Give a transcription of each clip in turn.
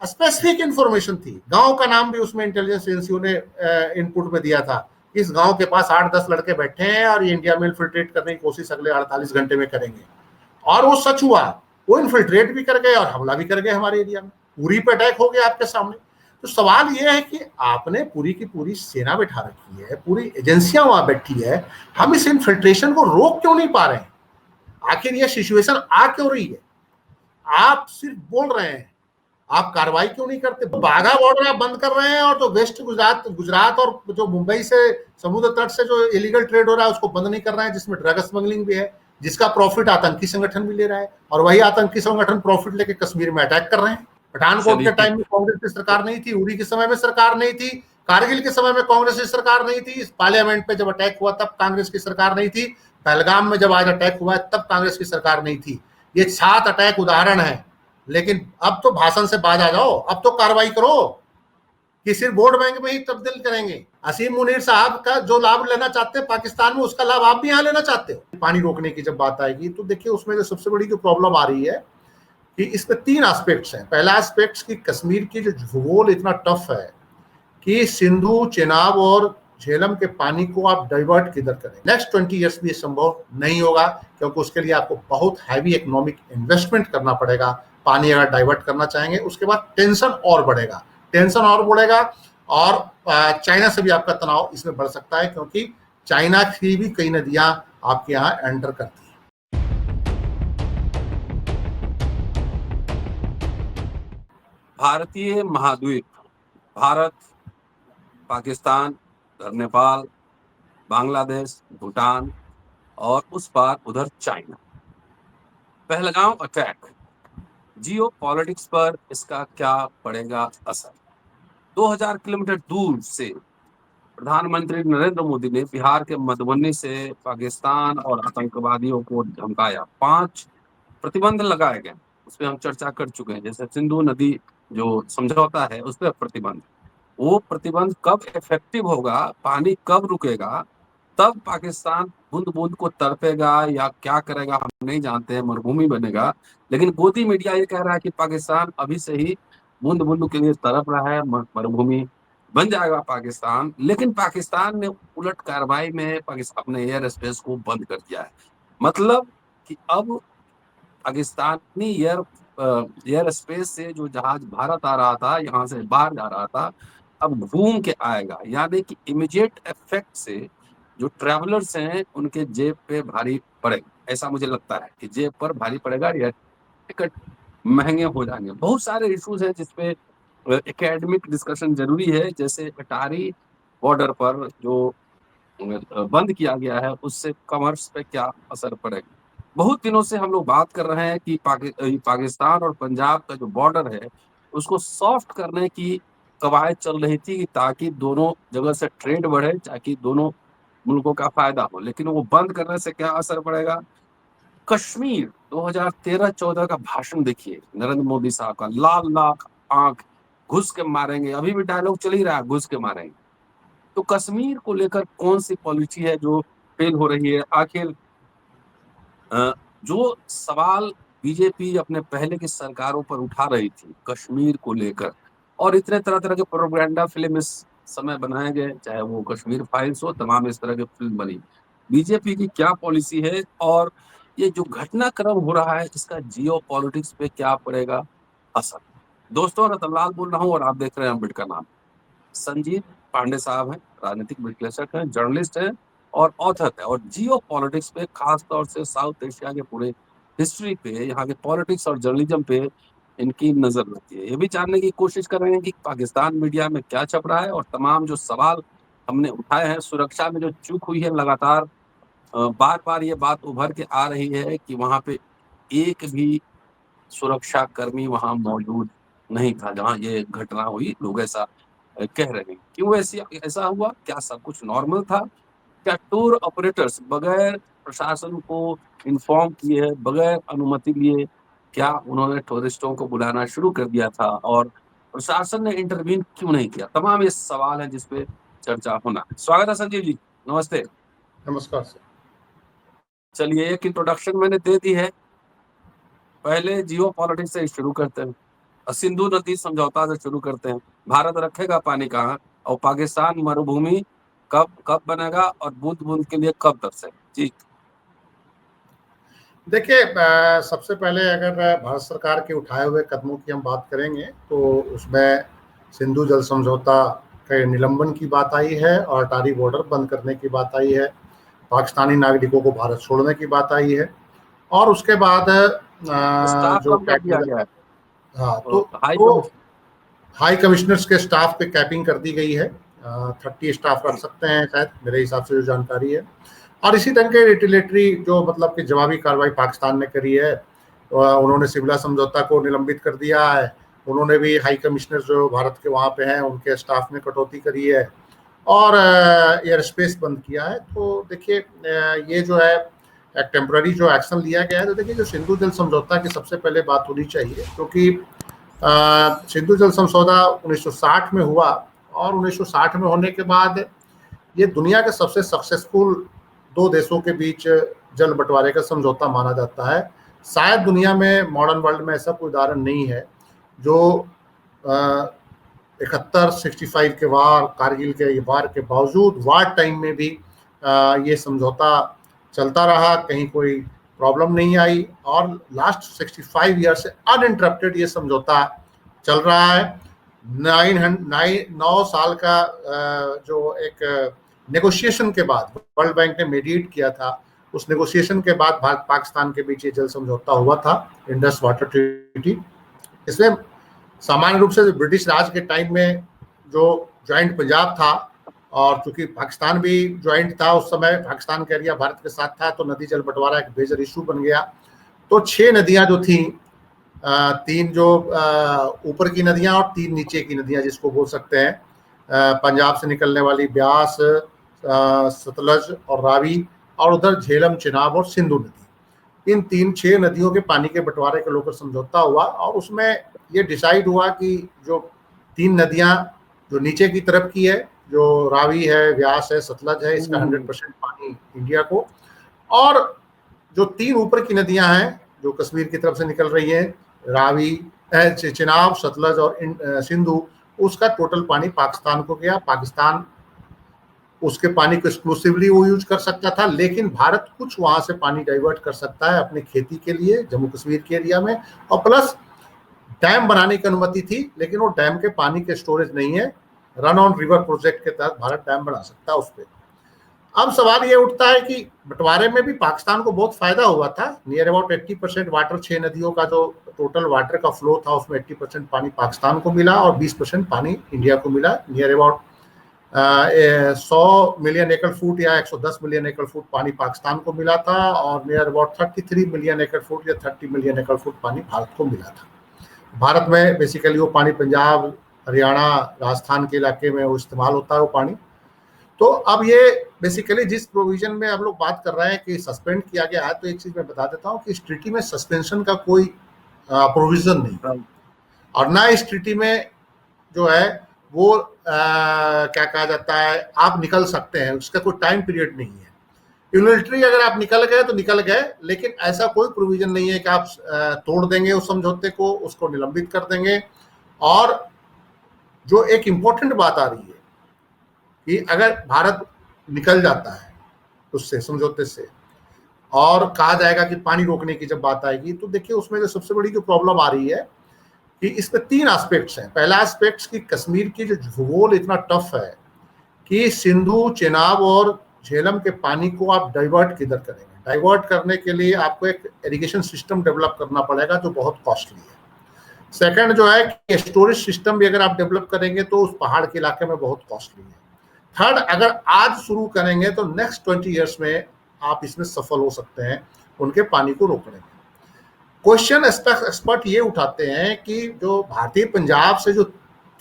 Specific information थी, गांव का नाम भी उसमें इंटेलिजेंस एजेंसियों ने इनपुट में दिया था, इस गांव के पास 8-10 लड़के बैठे हैं और ये इंडिया में इन्फिल्ट्रेट करने की कोशिश अगले 48 घंटे में करेंगे। और वो सच हुआ, वो इन्फिल्ट्रेट भी कर गए और हमला भी कर गए हमारे एरिया में, पूरी पे अटैक हो गया आपके सामने। तो सवाल ये है कि आपने पूरी की पूरी सेना बैठा रखी है, पूरी एजेंसियां वहां बैठी है, हम इस इन्फिल्ट्रेशन को रोक क्यों नहीं पा रहे हैं? आखिर ये सिचुएशन आ क्यों रही है? आप सिर्फ बोल रहे हैं, आप कार्रवाई क्यों नहीं करते? बाघा बॉर्डर आप बंद कर रहे हैं और जो वेस्ट गुजरात और जो मुंबई से समुद्र तट से जो इलीगल ट्रेड हो रहा है उसको बंद नहीं कर रहे हैं, जिसमें ड्रग स्मगलिंग भी है, जिसका प्रॉफिट आतंकी संगठन भी ले रहा है, और वही आतंकी संगठन प्रॉफिट लेके कश्मीर में अटैक कर रहे हैं। पठानकोट के टाइम में कांग्रेस की सरकार नहीं थी, उरी के समय में सरकार नहीं थी, कारगिल के समय में कांग्रेस की सरकार नहीं थी, पार्लियामेंट पे जब अटैक हुआ तब कांग्रेस की सरकार नहीं थी, पहलगाम में जब आज अटैक हुआ है तब कांग्रेस की सरकार नहीं थी। ये 7 अटैक उदाहरण है, लेकिन अब तो भाषण से बाज आ जाओ, अब तो कार्रवाई करो कि सिर्फ वोट बैंक में ही तब्दील करेंगे। असीम मुनीर साहब का जो लाभ लेना चाहते हैं पाकिस्तान में, उसका लाभ आप भी यहाँ लेना चाहते हो। पानी रोकने की जब बात आएगी तो देखिए उसमें जो सबसे बड़ी जो प्रॉब्लम आ रही है कि इसमें 3 एस्पेक्ट्स हैं। पहला एस्पेक्ट की कश्मीर की जो भूगोल इतना टफ है कि सिंधु, चेनाब और झेलम के पानी को आप डाइवर्ट किधर करें। नेक्स्ट 20 ईयर्स भी संभव नहीं होगा, क्योंकि उसके लिए आपको बहुत हैवी इकोनॉमिक इन्वेस्टमेंट करना पड़ेगा। पानी अगर डाइवर्ट करना चाहेंगे, उसके बाद टेंशन और बढ़ेगा, और चाइना से भी आपका तनाव इसमें बढ़ सकता है, क्योंकि चाइना की भी कई नदियां आपके यहाँ एंटर करती हैं। भारतीय महाद्वीप, भारत, पाकिस्तान, नेपाल, बांग्लादेश, भूटान और उस पार उधर चाइना। पहलगाम अटैक, जियो पॉलिटिक्स पर इसका क्या पड़ेगा असर? 2000 किलोमीटर दूर से प्रधानमंत्री नरेंद्र मोदी ने बिहार के मधुबनी से पाकिस्तान और आतंकवादियों को धमकाया। 5 प्रतिबंध लगाए गए, उस पर हम चर्चा कर चुके हैं। जैसे सिंधु नदी जो समझौता है उस पर प्रतिबंध, वो प्रतिबंध कब इफेक्टिव होगा, पानी कब रुकेगा, तब पाकिस्तान बूंद बूंद को तड़पेगा या क्या करेगा हम नहीं जानते हैं, मरुभूमि बनेगा। लेकिन गोदी मीडिया ये कह रहा है कि पाकिस्तान अभी से ही बूंद बूंद के लिए तड़प रहा है, मरुभूमि बन जाएगा पाकिस्तान। लेकिन पाकिस्तान ने उलट कार्रवाई में अपने एयर स्पेस को बंद कर दिया है। मतलब कि अब पाकिस्तानी एयर स्पेस से जो जहाज भारत आ रहा था, यहाँ से बाहर जा रहा था, अब घूम के आएगा। यानी कि इमीडिएट इफेक्ट से जो ट्रैवलर्स हैं उनके जेब पे भारी पड़ेगा। ऐसा मुझे लगता है कि जेब पर भारी पड़ेगा या टिकट महंगे हो जाएंगे। बहुत सारे इश्यूज हैं जिसपे एकेडमिक डिस्कशन जरूरी है। जैसे अटारी बॉर्डर पर जो बंद किया गया है उससे कॉमर्स पे क्या असर पड़ेगा। बहुत दिनों से हम लोग बात कर रहे हैं कि पाकिस्तान और पंजाब का जो बॉर्डर है उसको सॉफ्ट करने की कवायद चल रही थी, ताकि दोनों जगह से ट्रेड बढ़े, ताकि दोनों मुल्कों का फायदा हो। लेकिन वो बंद करने से क्या असर पड़ेगा? कश्मीर 2013-14 का भाषण देखिए नरेंद्र मोदी साहब का, लाल लाख आंख, घुस के मारेंगे। अभी भी डायलॉग चल ही रहा है, घुस के मारेंगे। तो कश्मीर को लेकर कौन सी पॉलिसी है जो फेल हो रही है? आखिर जो सवाल बीजेपी अपने पहले की सरकारों पर उठा रही थी कश्मीर को लेकर, और इतने तरह तरह के प्रोपेगेंडा फिल्म इस समय बनाए गए, चाहे वो कश्मीर फाइल्स हो, तमाम इस तरह की फिल्म बनी। बीजेपी की क्या पॉलिसी है और ये जो घटनाक्रम हो रहा है इसका जियो पॉलिटिक्स पे क्या पड़ेगा असर? दोस्तों, रतनलाल बोल रहा हूँ और आप देख रहे हैं अम्बेडकर नाम। संजीव पांडे साहब हैं, राजनीतिक विश्लेषक हैं, जर्नलिस्ट हैं और ऑथर है, और जियो पॉलिटिक्स पे खास तौर से साउथ एशिया के पूरे हिस्ट्री पे, यहाँ के पॉलिटिक्स और जर्नलिज्म पे इनकी नजर रहती है। ये भी जानने की कोशिश कर रहे हैं कि पाकिस्तान मीडिया में क्या छप रहा है, और तमाम जो सवाल हमने उठाए हैं, सुरक्षा में जो चूक हुई है, लगातार बार बार ये बात उभर के आ रही है कि वहां पे एक भी सुरक्षा कर्मी वहां मौजूद नहीं था जहां ये घटना हुई। लोग ऐसा कह रहे हैं। क्यों ऐसा हुआ? क्या सब कुछ नॉर्मल था? क्या टूर ऑपरेटर्स बगैर प्रशासन को इन्फॉर्म किए, बगैर अनुमति लिए, क्या उन्होंने टूरिस्टों को बुलाना शुरू कर दिया था और प्रशासन ने इंटरवीन क्यों नहीं किया? तमाम ये सवाल है जिसपे चर्चा होना। स्वागत है संजीव जी, नमस्ते। नमस्कार सर। चलिए, एक इंट्रोडक्शन मैंने दे दी है, पहले जियो पॉलिटिक्स से शुरू करते हैं। सिंधु नदी समझौता से शुरू करते हैं। भारत रखेगा पानी कहाँ, और पाकिस्तान मरुभूमि कब कब बनेगा और बूंद बूंद के लिए कब तरसेगा? जी देखिए, सबसे पहले अगर भारत सरकार के उठाए हुए कदमों की हम बात करेंगे तो उसमें सिंधु जल समझौता के निलंबन की बात आई है और अटारी बॉर्डर बंद करने की बात आई है, पाकिस्तानी नागरिकों को भारत छोड़ने की बात आई है, और उसके बाद स्टाफ जो कम कर दिया गया है। हाँ, तो हाई तो हाई कमिश्नर्स के स्टाफ पे कैपिंग कर दी गई है। 30 स्टाफ रख सकते हैं शायद, मेरे हिसाब से जो जानकारी है। और इसी ढंग के रिटिलेटरी जो मतलब कि जवाबी कार्रवाई पाकिस्तान ने करी है, उन्होंने सिमला समझौता को निलंबित कर दिया है, उन्होंने भी हाई कमिश्नर जो भारत के वहाँ पे हैं उनके स्टाफ में कटौती करी है, और एयर स्पेस बंद किया है। तो देखिए, ये जो है एक टेम्पररी जो एक्शन लिया गया है। तो देखिए, जो सिंधु जल समझौता की सबसे पहले बात होनी चाहिए, क्योंकि सिंधु जल समझौता 1960 में हुआ, और 1960 में होने के बाद ये दुनिया के सबसे सक्सेसफुल दो देशों के बीच जल बंटवारे का समझौता माना जाता है। शायद दुनिया में मॉडर्न वर्ल्ड में ऐसा कोई उदाहरण नहीं है जो 61-65 के वार, कारगिल के वार के बावजूद वार टाइम में भी ये समझौता चलता रहा, कहीं कोई प्रॉब्लम नहीं आई, और लास्ट 65 ईयर से अनइंटरप्टेड ये समझौता चल रहा है। 9 साल का जो एक नेगोशिएशन के बाद वर्ल्ड बैंक ने मेडिएट किया था, उस नेगोशिएशन के बाद भारत पाकिस्तान के बीच ये जल समझौता हुआ था, इंडस वाटर ट्रीटी। इसमें सामान्य रूप से ब्रिटिश राज के टाइम में जो ज्वाइंट पंजाब था, और चूंकि पाकिस्तान भी ज्वाइंट था उस समय, पाकिस्तान का एरिया भारत के साथ था, तो नदी जल बंटवारा एक मेजर इशू बन गया। तो 6 नदियां जो थी, 3 जो ऊपर की नदियां और 3 नीचे की नदियां जिसको बोल सकते हैं, पंजाब से निकलने वाली ब्यास, सतलज और रावी, और उधर झेलम, चिनाब और सिंधु नदी, इन 6 नदियों के पानी के बंटवारे को लेकर समझौता हुआ। और उसमें ये डिसाइड हुआ कि जो 3 नदियां जो नीचे की तरफ की है, जो रावी है, व्यास है, सतलज है, इसका 100% पानी इंडिया को, और जो 3 ऊपर की नदियां हैं जो कश्मीर की तरफ से निकल रही हैं, रावी, चिनाब, सतलज और सिंधु, उसका टोटल पानी पाकिस्तान को गया। पाकिस्तान उसके पानी को एक्सक्लूसिवली वो यूज कर सकता था, लेकिन भारत कुछ वहां से पानी डाइवर्ट कर सकता है अपनी खेती के लिए जम्मू कश्मीर के एरिया में, और प्लस डैम बनाने की अनुमति थी, लेकिन वो डैम के पानी के स्टोरेज नहीं है। रन ऑन रिवर प्रोजेक्ट के तहत भारत डैम बना सकता है उस पर। अब सवाल ये उठता है कि बंटवारे में भी पाकिस्तान को बहुत फायदा हुआ था। नियर अबाउट 80% वाटर, 6 नदियों का जो टोटल वाटर का फ्लो था उसमें 80% पानी पाकिस्तान को मिला और 20% पानी इंडिया को मिला। नियर अबाउट 100 मिलियन एकड़ फुट या 110 मिलियन एकड़ फुट पानी पाकिस्तान को मिला था, और नियर अबाउट 33 मिलियन एकड़ फुट या 30 मिलियन एकड़ फुट पानी भारत को मिला था। भारत में बेसिकली वो पानी पंजाब, हरियाणा, राजस्थान के इलाके में वो इस्तेमाल होता है वो पानी। तो अब ये बेसिकली जिस प्रोविजन में हम लोग बात कर रहे हैं कि सस्पेंड किया गया है, तो एक चीज मैं बता देता हूँ कि इस ट्रीटी में सस्पेंशन का कोई प्रोविजन नहीं, और ना इस ट्रीटी में जो है वो क्या कहा जाता है, आप निकल सकते हैं, उसका कोई टाइम पीरियड नहीं है। यूनिलैटरली अगर आप निकल गए तो निकल गए, लेकिन ऐसा कोई प्रोविजन नहीं है कि आप तोड़ देंगे उस समझौते को, उसको निलंबित कर देंगे। और जो एक इम्पोर्टेंट बात आ रही है कि अगर भारत निकल जाता है उससे, समझौते से, और कहा जाएगा कि पानी रोकने की जब बात आएगी, तो देखिए उसमें जो सबसे बड़ी जो प्रॉब्लम आ रही है कि इसमें 3 एस्पेक्ट्स हैं। पहला एस्पेक्ट कि कश्मीर की जो भूगोल इतना टफ है कि सिंधु, चेनाब और झेलम के पानी को आप डाइवर्ट किधर करेंगे। डाइवर्ट करने के लिए आपको एक इरिगेशन सिस्टम डेवलप करना पड़ेगा जो बहुत कॉस्टली है। सेकंड जो है कि स्टोरेज सिस्टम भी अगर आप डेवलप करेंगे तो उस पहाड़ के इलाके में बहुत कॉस्टली है। थर्ड, अगर आज शुरू करेंगे तो नेक्स्ट 20 ईयर्स में आप इसमें सफल हो सकते हैं उनके पानी को रोकने में। क्वेश्चन एक्सपर्ट ये उठाते हैं कि जो भारतीय पंजाब से जो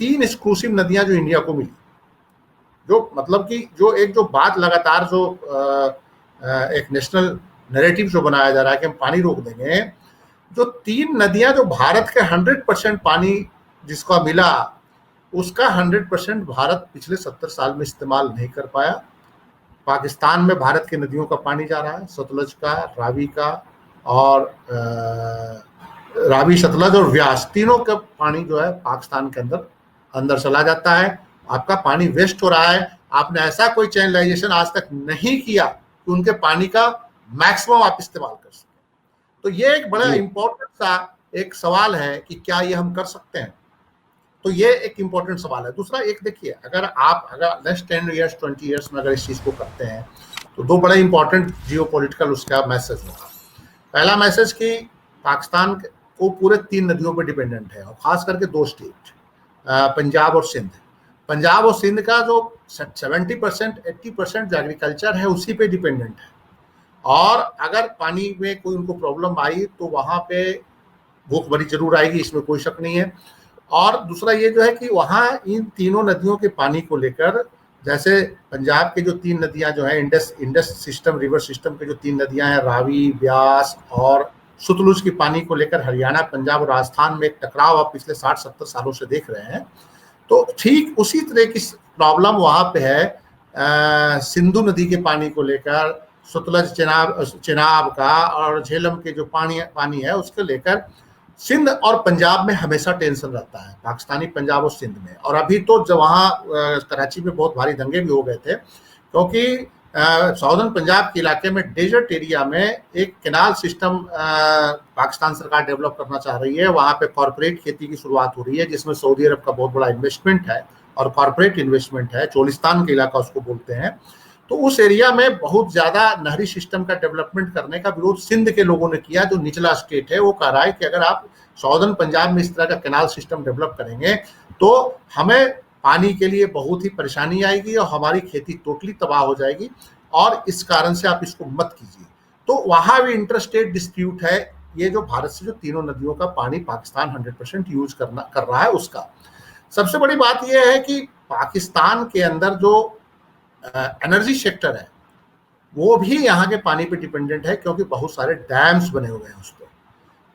3 एक्सक्लूसिव नदियां जो इंडिया को मिली, जो मतलब कि जो एक जो बात लगातार जो एक नेशनल नैरेटिव जो बनाया जा रहा है कि हम पानी रोक देंगे, जो 3 नदियां जो भारत के 100% पानी जिसका मिला, उसका 100% भारत पिछले 70 साल में इस्तेमाल नहीं कर पाया। पाकिस्तान में भारत की नदियों का पानी जा रहा है, सतलज का, रावी का और रावी, सतलज और व्यास, तीनों का पानी जो है पाकिस्तान के अंदर अंदर चला जाता है। आपका पानी वेस्ट हो रहा है। आपने ऐसा कोई चैनलाइजेशन आज तक नहीं किया कि उनके पानी का मैक्सिमम आप इस्तेमाल कर सकें। तो ये एक बड़ा इंपॉर्टेंट सा एक सवाल है कि क्या ये हम कर सकते हैं। तो ये एक इंपॉर्टेंट सवाल है। दूसरा एक देखिए, अगर नेक्स्ट 10 ईयर्स 20 ईयर्स में अगर इस चीज को करते हैं तो दो बड़े इंपॉर्टेंट जियोपॉलिटिकल उसका मैसेज होगा। पहला मैसेज कि पाकिस्तान को पूरे 3 नदियों पर डिपेंडेंट है, और खास करके 2 स्टेट, पंजाब और सिंध। पंजाब और सिंध का जो 70% 80% जो एग्रीकल्चर है उसी पे डिपेंडेंट है, और अगर पानी में कोई उनको प्रॉब्लम आई तो वहां पे भूखमरी जरूर आएगी, इसमें कोई शक नहीं है। और दूसरा ये जो है कि वहाँ इन तीनों नदियों के पानी को लेकर, जैसे पंजाब के जो 3 नदियां जो है इंडस सिस्टम, रिवर सिस्टम के जो 3 नदियां हैं, रावी, ब्यास और सतलुज की पानी को लेकर हरियाणा, पंजाब और राजस्थान में एक टकराव आप पिछले 60-70 सालों से देख रहे हैं। तो ठीक उसी तरह की प्रॉब्लम वहां पे है सिंधु नदी के पानी को लेकर, सतलज चेनाब का और झेलम के जो पानी है उसके लेकर सिंध और पंजाब में हमेशा टेंशन रहता है, पाकिस्तानी पंजाब और सिंध में। और अभी तो जब वहाँ कराची में बहुत भारी दंगे भी हो गए थे, क्योंकि साउदर्न पंजाब के इलाके में डेजर्ट एरिया में एक कैनाल सिस्टम पाकिस्तान सरकार डेवलप करना चाह रही है। वहाँ पे कॉर्पोरेट खेती की शुरुआत हो रही है, जिसमें सऊदी अरब का बहुत बड़ा इन्वेस्टमेंट है और कॉर्पोरेट इन्वेस्टमेंट है। चोलिस्तान का इलाका उसको बोलते हैं। तो उस एरिया में बहुत ज्यादा नहरी सिस्टम का डेवलपमेंट करने का विरोध सिंध के लोगों ने किया, जो निचला स्टेट है। वो कह रहा है कि अगर आप साउदर्न पंजाब में इस तरह का कैनाल सिस्टम डेवलप करेंगे तो हमें पानी के लिए बहुत ही परेशानी आएगी और हमारी खेती टोटली तबाह हो जाएगी, और इस कारण से आप इसको मत कीजिए। तो वहां भी इंटरस्टेट डिस्प्यूट है। ये जो भारत से जो तीनों नदियों का पानी पाकिस्तान 100% यूज कर रहा है उसका। सबसे बड़ी बात यह है कि पाकिस्तान के अंदर जो एनर्जी सेक्टर है वो भी यहाँ के पानी पे डिपेंडेंट है, क्योंकि बहुत सारे डैम्स बने हुए हैं उस पर।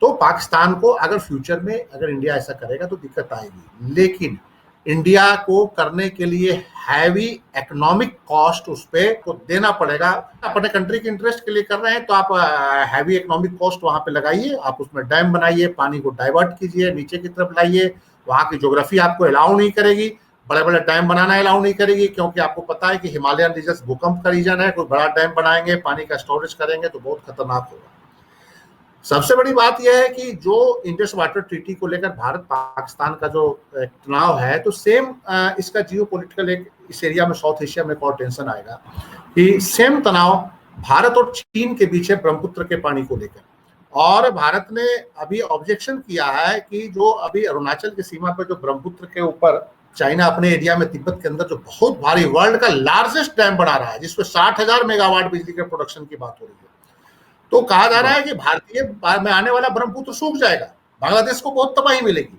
तो पाकिस्तान को अगर फ्यूचर में अगर इंडिया ऐसा करेगा तो दिक्कत आएगी, लेकिन इंडिया को करने के लिए हैवी इकोनॉमिक कॉस्ट उस पे को देना पड़ेगा। अपने कंट्री के इंटरेस्ट के लिए कर रहे हैं तो आप हैवी इकोनॉमिक कॉस्ट वहां पे लगाइए, आप उसमें डैम बनाइए, पानी को डाइवर्ट कीजिए, नीचे की तरफ लाइए। वहां की ज्योग्राफी आपको अलाउ नहीं करेगी, बड़े बड़े डैम बनाना अलाउ नहीं करेगी, क्योंकि आपको पता है कि हिमालयन रीजन भूकंप का रीजन है। कोई बड़ा डैम बनाएंगे, पानी का स्टोरेज करेंगे तो बहुत खतरनाक होगा। सबसे बड़ी बात यह है कि जो इंडस वाटर ट्रीटी को लेकर भारत पाकिस्तान का जो तनाव है, तो सेम इसका जियोपॉलिटिकल एक इस एरिया में, साउथ एशिया में एक और टेंशन आएगा कि सेम तनाव भारत और चीन के बीच है ब्रह्मपुत्र के पानी को लेकर। और भारत ने अभी ऑब्जेक्शन किया है कि जो अभी अरुणाचल की सीमा पर जो ब्रह्मपुत्र के ऊपर चाइना अपने एरिया में तिब्बत के अंदर जो बहुत भारी वर्ल्ड का लार्जेस्ट डैम बना रहा है, जिसमें 60,000 मेगावाट बिजली के प्रोडक्शन की बात हो रही है, तो कहा जा रहा है कि भारतीय में आने वाला ब्रह्मपुत्र सूख जाएगा, बांग्लादेश को बहुत तबाही मिलेगी।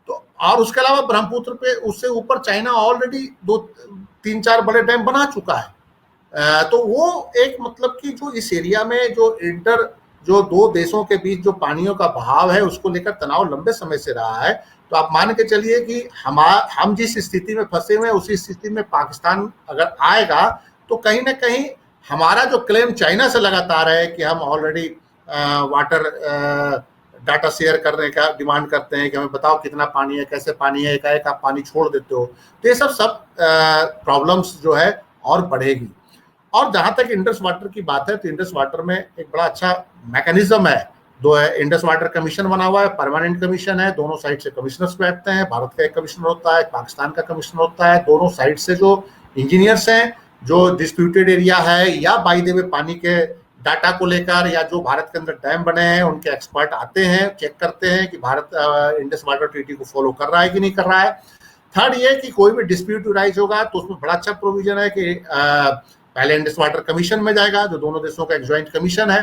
तो और उसके अलावा ब्रह्मपुत्र पे उससे ऊपर चाइना ऑलरेडी 2-3-4 बड़े डैम बना चुका है। तो वो एक मतलब कि जो इस एरिया में जो 2 देशों के बीच जो पानियों का बहाव है उसको लेकर तनाव लंबे समय से रहा है। तो आप मान के चलिए कि हम जिस स्थिति में फंसे हुए हैं उसी स्थिति में पाकिस्तान अगर आएगा तो कहीं ना कहीं हमारा जो क्लेम चाइना से लगातार है कि हम ऑलरेडी वाटर डाटा शेयर करने का डिमांड करते हैं कि हमें बताओ कितना पानी है, कैसे पानी है, एकाएक आप पानी छोड़ देते हो, तो ये सब प्रॉब्लम्स जो है और बढ़ेगी। और जहां तक इंडस वाटर की बात है तो इंडस वाटर में एक बड़ा अच्छा मैकेनिज्म है, दो है, इंडस वाटर कमीशन बना हुआ है, परमानेंट कमीशन है, दोनों साइड से कमिश्नर्स बैठते हैं, भारत का एक कमिश्नर होता है, पाकिस्तान का कमिश्नर होता है, दोनों साइड से जो इंजीनियर्स हैं, जो डिस्प्यूटेड एरिया है या बाय द वे पानी के डाटा को लेकर या जो भारत के अंदर डैम बने हैं उनके एक्सपर्ट आते हैं, चेक करते हैं कि भारत इंडस वाटर ट्रीटी को फॉलो कर रहा है कि नहीं कर रहा है। थर्ड ये कि कोई भी डिस्प्यूट राइज होगा तो उसमें बड़ा अच्छा प्रोविजन है कि पहले इंडस वाटर कमीशन में जाएगा, जो दोनों देशों का एक ज्वाइंट कमीशन है,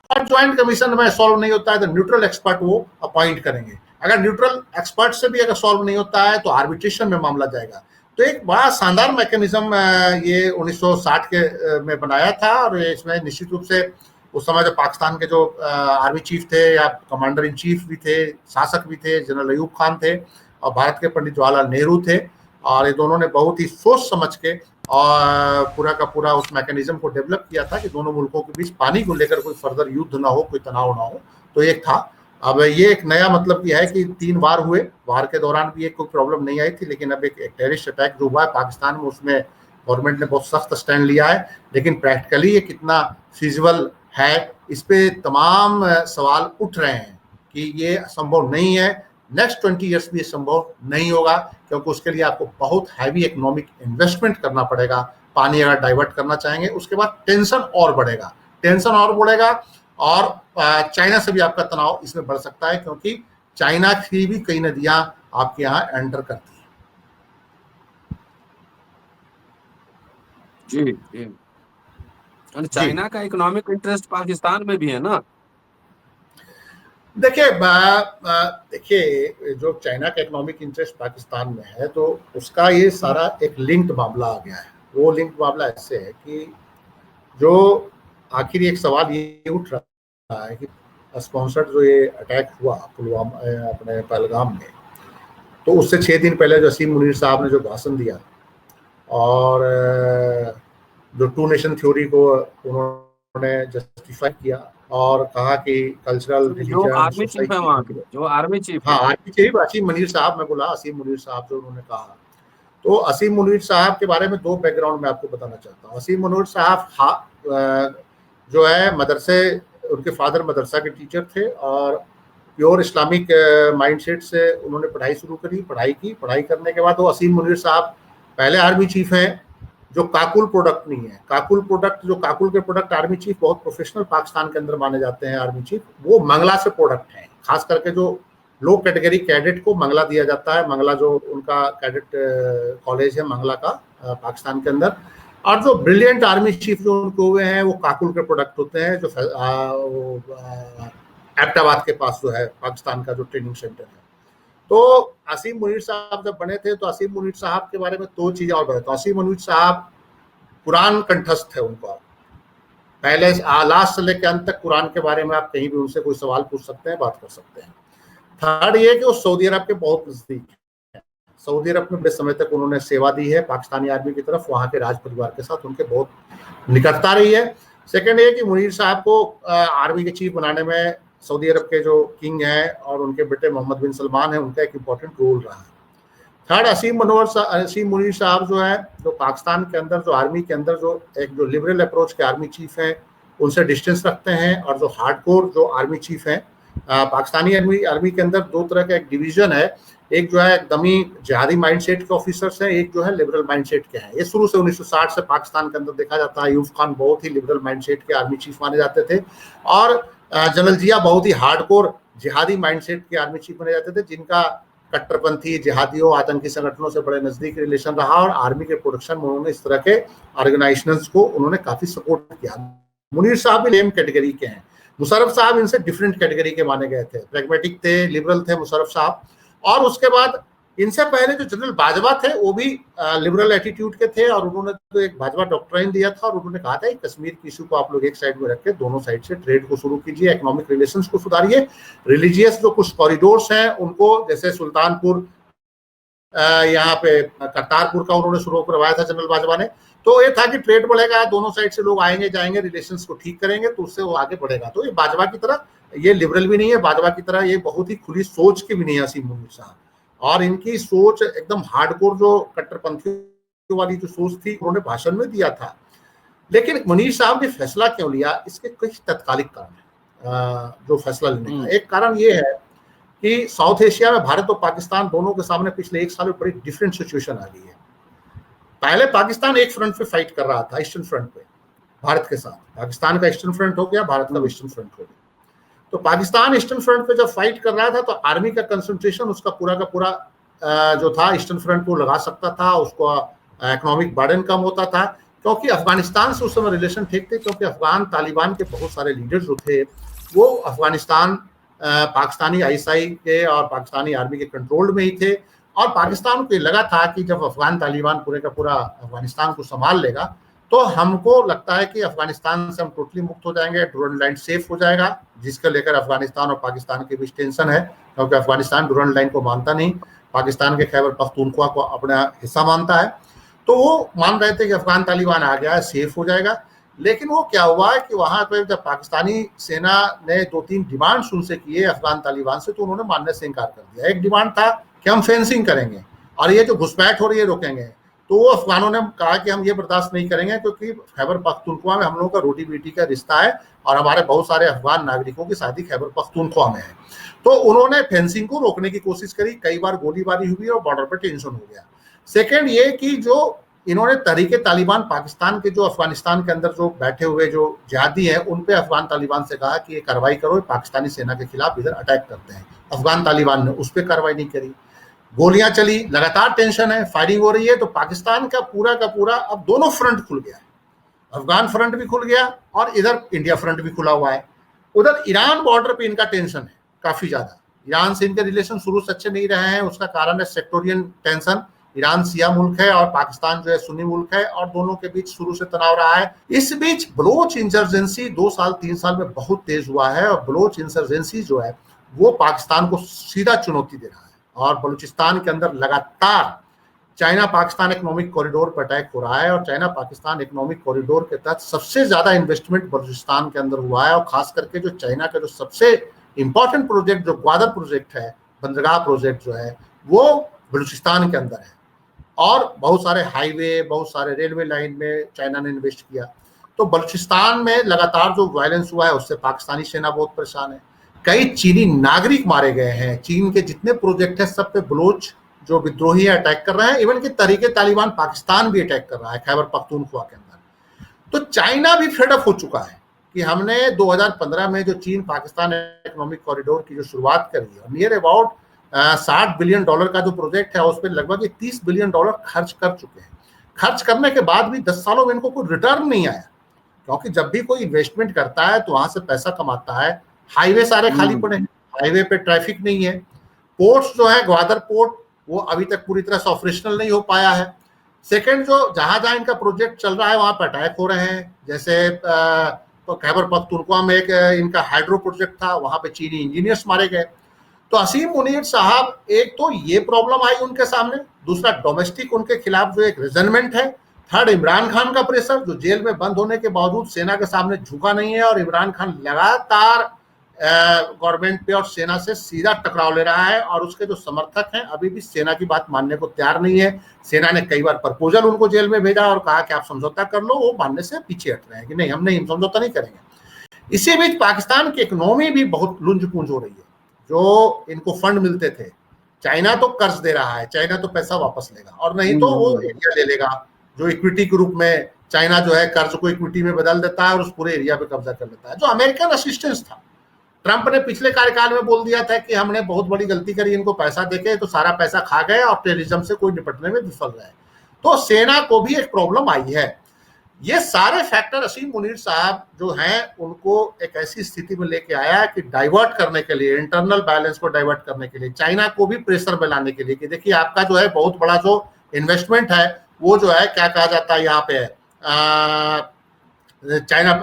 और ज्वाइंट कमीशन में सॉल्व नहीं होता है तो न्यूट्रल एक्सपर्ट वो अपॉइंट करेंगे। अगर न्यूट्रल एक्सपर्ट से भी अगर सॉल्व नहीं होता है तो आर्बिट्रेशन में मामला जाएगा। तो एक बड़ा शानदार मैकेनिज्म ये 1960 के में बनाया था, और इसमें निश्चित रूप से उस समय जो पाकिस्तान के जो आर्मी चीफ थे या कमांडर इन चीफ भी थे, शासक भी थे, जनरल अयूब खान थे, और भारत के पंडित जवाहरलाल नेहरू थे, और ये दोनों ने बहुत ही सोच समझ के और पूरा का पूरा उस मैकेनिज्म को डेवलप किया था कि दोनों मुल्कों के बीच पानी को लेकर कोई फर्दर युद्ध ना हो, कोई तनाव ना हो। तो एक था। अब ये एक नया मतलब ये है कि 3 बार हुए, वार के दौरान भी एक कोई प्रॉब्लम नहीं आई थी, लेकिन अब एक टेररिस्ट अटैक जो हुआ है पाकिस्तान में, उसमें गवर्नमेंट ने बहुत सख्त स्टैंड लिया है। लेकिन प्रैक्टिकली ये कितना फिजिबल है, इस पे तमाम सवाल उठ रहे हैं कि ये संभव नहीं है। नेक्स्ट 20 ईयर्स भी ये संभव नहीं होगा, क्योंकि उसके लिए आपको बहुत हैवी इकोनॉमिक इन्वेस्टमेंट करना पड़ेगा। पानी अगर डाइवर्ट करना चाहेंगे, उसके बाद टेंशन और बढ़ेगा, और चाइना से भी आपका तनाव इसमें बढ़ सकता है, क्योंकि चाइना की भी कई नदियां आपके यहाँ एंटर करती हैं। जी जी। और चाइना का इकोनॉमिक इंटरेस्ट पाकिस्तान में भी है ना? देखिए जो चाइना का इकोनॉमिक इंटरेस्ट पाकिस्तान में है, तो उसका ये सारा एक लिंक्ड मामला आ गया है। वो लिंक्ड मामला ऐसे है कि जो आखिर एक सवाल ये उठ रहा है कि स्पॉन्सर्ड जो ये अटैक हुआ पुलवामा अपने पहलगाम में, तो उससे 6 दिन पहले जो असीम मुनीर साहब ने जो भाषण दिया और जो 2 नेशन थ्योरी को उन्होंने जस्टिफाई किया और कहा कि कल्चरल जो रिलीजन आर्मी चीफ है वहाँ के, जो आर्मी चीफ है, हाँ आर्मी चीफ असीम मुनीर साहब, मैं बोला असीम मुनीर साहब जो उन्होंने कहा, तो असीम मुनीर साहब के बारे में 2 बैकग्राउंड में आपको बताना चाहता हूँ। असीम मुनीर साहब जो है मदरसे, उनके फादर मदरसा के टीचर थे और प्योर इस्लामिक माइंडसेट से उन्होंने पढ़ाई शुरू करी, पढ़ाई करने के बाद वो असीम मुनीर साहब पहले आर्मी चीफ हैं जो काकुल प्रोडक्ट नहीं है। काकुल के प्रोडक्ट आर्मी चीफ बहुत प्रोफेशनल पाकिस्तान के अंदर माने जाते हैं आर्मी चीफ, वो मंगला से प्रोडक्ट हैं। खास करके जो लो कैटेगरी कैडेट को मंगला दिया जाता है, मंगला जो उनका कैडेट कॉलेज है मंगला का पाकिस्तान के अंदर, और जो ब्रिलियंट आर्मी चीफ जो उनको हुए हैं वो काकुल के प्रोडक्ट होते हैं, जो एबटाबाद के पास जो है पाकिस्तान का जो ट्रेनिंग सेंटर है। तो असीम मुनीर साहब जब बने थे, तो असीम मुनीर साहब के बारे में 2 चीजें और बताता हूं। असीम मुनीर साहब कुरान कंठस्थ है उनका, पहले लास्ट से लेकर अंत तक कुरान के बारे में आप कहीं भी उनसे कोई सवाल पूछ सकते हैं, बात कर सकते हैं। थर्ड ये कि वो सऊदी अरब के बहुत नजदीक है। सऊदी अरब में बड़े समय तक उन्होंने सेवा दी है पाकिस्तानी आर्मी की तरफ, वहां के राज परिवार के साथ उनके बहुत निकटता रही है। सेकंड ये कि मुनीर साहब को आर्मी के चीफ बनाने में सऊदी अरब के जो किंग हैं और उनके बेटे मोहम्मद बिन सलमान है, उनका एक इम्पोर्टेंट रोल रहा है। थर्ड, असीम मुनीर साहब जो है, जो पाकिस्तान के अंदर जो आर्मी के अंदर जो एक जो लिबरल अप्रोच के आर्मी चीफ हैं उनसे डिस्टेंस रखते हैं, और जो हार्डकोर जो आर्मी चीफ हैं पाकिस्तानी आर्मी के अंदर 2 तरह का एक डिवीजन है। एक जो है एकदमी जिहादी माइंडसेट के ऑफिसर्स हैं, एक जो है लिबरल माइंडसेट के हैं। ये शुरू से 1960 से पाकिस्तान के अंदर देखा जाता है। यूसुफ खान बहुत ही लिबरल माइंडसेट के आर्मी चीफ माने जाते थे, और जनरल जिया बहुत ही हार्डकोर जिहादी माइंडसेट के आर्मी चीफ माने जाते थे, जिनका कट्टरपंथी जिहादियों आतंकी संगठनों से बड़े नजदीक रिलेशन रहा, और आर्मी के प्रोडक्शन में उन्होंने इस तरह के ऑर्गेनाइजेशंस को उन्होंने काफी सपोर्ट किया। मुनीर साहब भी सेम कैटेगरी के हैं। मुशर्रफ साहब इनसे डिफरेंट कैटेगरी के माने गए थे, प्रैग्मेटिक थे, लिबरल थे मुशर्रफ साहब। और उसके बाद इनसे पहले जो जनरल बाजवा थे वो भी लिबरल एटीट्यूड के थे, और उन्होंने तो एक बाजवा डॉक्ट्राइन दिया था, और उन्होंने कहा था कि कश्मीर की इशू को आप लोग एक साइड में रख के दोनों साइड से ट्रेड को शुरू कीजिए, इकोनॉमिक रिलेशंस को सुधारिए, रिलीजियस जो कुछ कॉरिडोर्स हैं उनको, जैसे सुल्तानपुर यहाँ पे करतारपुर का उन्होंने शुरू करवाया था जनरल बाजवा ने। तो ये था कि ट्रेड बढ़ेगा, दोनों साइड से लोग आएंगे जाएंगे, रिलेशंस को ठीक करेंगे, तो उससे वो आगे बढ़ेगा। तो ये बाजवा की तरह ये लिबरल भी नहीं है, बाजवा की तरह ये बहुत ही खुली सोच की भी नहीं है असीम मुनीर साहब, और इनकी सोच एकदम हार्डकोर जो कट्टरपंथियों वाली जो सोच थी उन्होंने भाषण में दिया था। लेकिन मुनीर साहब ने फैसला क्यों लिया, इसके कुछ तात्कालिक कारण है जो फैसला लेने का। एक कारण ये है कि साउथ एशिया में भारत और पाकिस्तान दोनों के सामने पिछले 1 साल में बड़ी डिफरेंट सिचुएशन आ गई है। पहले पाकिस्तान एक फ्रंट पे फाइट कर रहा था, ईस्टर्न फ्रंट पे भारत के साथ, पाकिस्तान का ईस्टर्न फ्रंट हो गया, भारत का वेस्टर्न फ्रंट हो गया। तो पाकिस्तान ईस्टर्न फ्रंट पे जब फाइट कर रहा था, तो आर्मी का कंसंट्रेशन उसका पूरा का पूरा जो था ईस्टर्न फ्रंट को लगा सकता था, उसको इकोनॉमिक बर्डन कम होता था, क्योंकि अफगानिस्तान से उस समय रिलेशन ठीक थे, क्योंकि अफगान तालिबान के बहुत सारे लीडर्स जो थे वो अफगानिस्तान पाकिस्तानी आईएसआई के और पाकिस्तानी आर्मी के कंट्रोल में ही थे, और पाकिस्तान को लगा था कि जब अफगान तालिबान पूरे का पूरा अफगानिस्तान को संभाल लेगा, तो हमको लगता है कि अफगानिस्तान से हम टोटली मुक्त हो जाएंगे, डुरंड लाइन सेफ हो जाएगा, जिसको लेकर अफगानिस्तान और पाकिस्तान के बीच टेंशन है, क्योंकि अफगानिस्तान डुरंड लाइन को मानता नहीं, पाकिस्तान के खैबर पख्तूनख्वा को अपना हिस्सा मानता है। तो वो मान रहे थे कि अफगान तालिबान आ गया है, सेफ हो जाएगा। लेकिन वो क्या हुआ है कि वहां पे जब पाकिस्तानी सेना ने 2-3 डिमांड्स उनसे किए अफगान तालिबान से, तो उन्होंने मानने से इनकार कर दिया। एक डिमांड था कि हम फेंसिंग करेंगे और ये जो घुसपैठ हो रही है रोकेंगे। तो वो अफगानों ने कहा कि हम ये बर्दाश्त नहीं करेंगे, क्योंकि खैबर पख्तूनख्वा में हम लोगों का रोटी बेटी का रिश्ता है और हमारे बहुत सारे अफगान नागरिकों की शादी खैबर पख्तूनख्वा में है। तो उन्होंने फेंसिंग को रोकने की कोशिश करी, कई बार गोलीबारी हुई और बॉर्डर पर टेंशन हो गया। सेकेंड ये कि जो इन्होंने तहरीके तालिबान पाकिस्तान के जो अफगानिस्तान के अंदर जो बैठे हुए जो जिहादी हैं, उन पे अफगान तालिबान से कहा कि ये कार्रवाई करो, पाकिस्तानी सेना के खिलाफ इधर अटैक करते हैं। अफगान तालिबान ने उस पर कार्रवाई नहीं करी, गोलियां चली, लगातार टेंशन है, फायरिंग हो रही है। तो पाकिस्तान का पूरा अब दोनों फ्रंट खुल गया है, अफगान फ्रंट भी खुल गया और इधर इंडिया फ्रंट भी खुला हुआ है। उधर ईरान बॉर्डर पे इनका टेंशन है काफी ज्यादा, ईरान से इनके रिलेशन शुरू से अच्छे नहीं रहे हैं। उसका कारण है सेक्टोरियन टेंशन। ईरान शिया मुल्क है और पाकिस्तान जो है सुन्नी मुल्क है, और दोनों के बीच शुरू से तनाव रहा है। इस बीच बलोच इंसर्जेंसी 2-3 साल में बहुत तेज हुआ है, और बलोच इंसर्जेंसी जो है वो पाकिस्तान को सीधा चुनौती दे रहा है। और बलूचिस्तान के अंदर लगातार चाइना पाकिस्तान इकोनॉमिक कॉरिडोर पर अटैक हो रहा है, और चाइना पाकिस्तान इकोनॉमिक कॉरिडोर के तहत सबसे ज्यादा इन्वेस्टमेंट बलूचिस्तान के अंदर हुआ है। और खास करके जो चाइना का जो सबसे इंपॉर्टेंट प्रोजेक्ट जो ग्वादर प्रोजेक्ट है, बंदरगाह प्रोजेक्ट जो है, वो बलूचिस्तान के अंदर है। और बहुत सारे हाईवे, बहुत सारे रेलवे लाइन में चाइना ने इन्वेस्ट किया। तो बलूचिस्तान में लगातार जो वायलेंस हुआ है उससे पाकिस्तानी सेना बहुत परेशान है। कई चीनी नागरिक मारे गए हैं। चीन के जितने प्रोजेक्ट है सब पे बलोच जो विद्रोही है अटैक कर रहे हैं। इवन कि तहरीके तालिबान पाकिस्तान भी अटैक कर रहा है खैबर पख्तूनख्वा के अंदर। तो चाइना भी फेडअप हो चुका है कि हमने 2015 में जो चीन पाकिस्तान इकोनॉमिक कॉरिडोर की जो शुरुआत करी है, नियर अबाउट $60 बिलियन का जो प्रोजेक्ट है उस पर लगभग $30 बिलियन खर्च कर चुके हैं। खर्च करने के बाद भी 10 सालों में इनको कोई रिटर्न नहीं आया, क्योंकि जब भी कोई इन्वेस्टमेंट करता है तो वहां से पैसा कमाता है। हाईवे सारे खाली पड़े हैं, हाईवे पे ट्रैफिक नहीं है। पोर्ट्स जो है, ग्वादर पोर्ट, वो अभी तक पूरी तरह से ऑपरेशनल नहीं हो पाया है। सेकंड, जो जहां इनका प्रोजेक्ट चल रहा है वहां पर अटैक हो रहे हैं। जैसे तो खैबर पख्तूनख्वा में एक इनका हाइड्रो प्रोजेक्ट था, वहां पे चीनी इंजीनियर्स मारे गए। तो असीम मुनीर साहब, एक तो ये प्रॉब्लम आई उनके सामने, दूसरा डोमेस्टिक उनके खिलाफ जो एक रिजनमेंट है, थर्ड इमरान खान का प्रेशर, जो जेल में बंद होने के बावजूद सेना के सामने झुका नहीं है, और इमरान खान लगातार गवर्नमेंट पे और सेना से सीधा टकराव ले रहा है। और उसके जो समर्थक हैं अभी भी सेना की बात मानने को तैयार नहीं है। सेना ने कई बार प्रपोजल उनको जेल में भेजा और कहा कि आप समझौता कर लो, वो मानने से पीछे हट रहे हैं कि नहीं, हम नहीं, समझौता नहीं करेंगे। इसी बीच पाकिस्तान की इकोनॉमी भी बहुत लुंज पुंज हो रही है। जो इनको फंड मिलते थे, चाइना तो कर्ज दे रहा है, चाइना तो पैसा वापस लेगा, और नहीं तो वो एरिया ले लेगा, जो इक्विटी के रूप में चाइना जो है कर्ज को इक्विटी में बदल देता है और उस पूरे एरिया पे कब्जा कर लेता है। जो अमेरिकन असिस्टेंस था, ट्रंप ने पिछले कार्यकाल में बोल दिया था कि हमने बहुत बड़ी गलती करी, इनको पैसा देके, तो सारा पैसा खा गए और टेररिज्म से कोई निपटने में विफल रहे। तो सेना को भी एक प्रॉब्लम आई है। ये सारे फैक्टर असीम मुनीर साहब जो हैं उनको एक ऐसी स्थिति में लेके आया है कि डाइवर्ट करने के लिए, इंटरनल बैलेंस को डाइवर्ट करने के लिए, चाइना को भी प्रेशर में लाने के लिए कि देखिए आपका जो है बहुत बड़ा जो इन्वेस्टमेंट है वो जो है, क्या कहा जाता है यहाँ पे, चाइना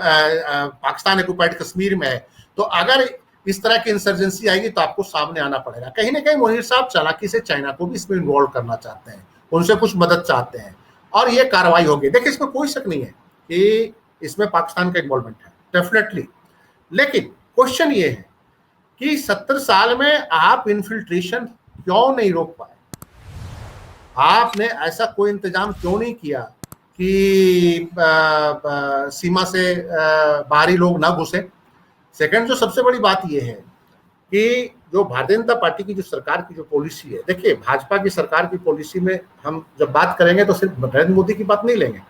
पाकिस्तान ऑक्युपाइड कश्मीर में है, तो अगर इस तरह की इंसर्जेंसी आएगी तो आपको सामने आना पड़ेगा। कहीं ना कहीं मुनीर साहब चालाकी से चाइना को भी इसमें इन्वॉल्व करना चाहते हैं, उनसे कुछ मदद चाहते हैं, और ये कार्रवाई होगी। देखिए, इसमें कोई शक नहीं है कि इसमें पाकिस्तान का इन्वॉल्वमेंट है, डेफिनेटली। लेकिन क्वेश्चन ये है कि 70 साल में आप इन्फिल्ट्रेशन क्यों नहीं रोक पाए? आपने ऐसा कोई इंतजाम क्यों नहीं किया कि सीमा से बाहरी लोग ना घुसे? सेकंड, जो सबसे बड़ी बात यह है कि जो भारतीय जनता पार्टी की जो सरकार की जो पॉलिसी है, देखिए भाजपा की सरकार की पॉलिसी में हम जब बात करेंगे तो सिर्फ नरेंद्र मोदी की बात नहीं लेंगे।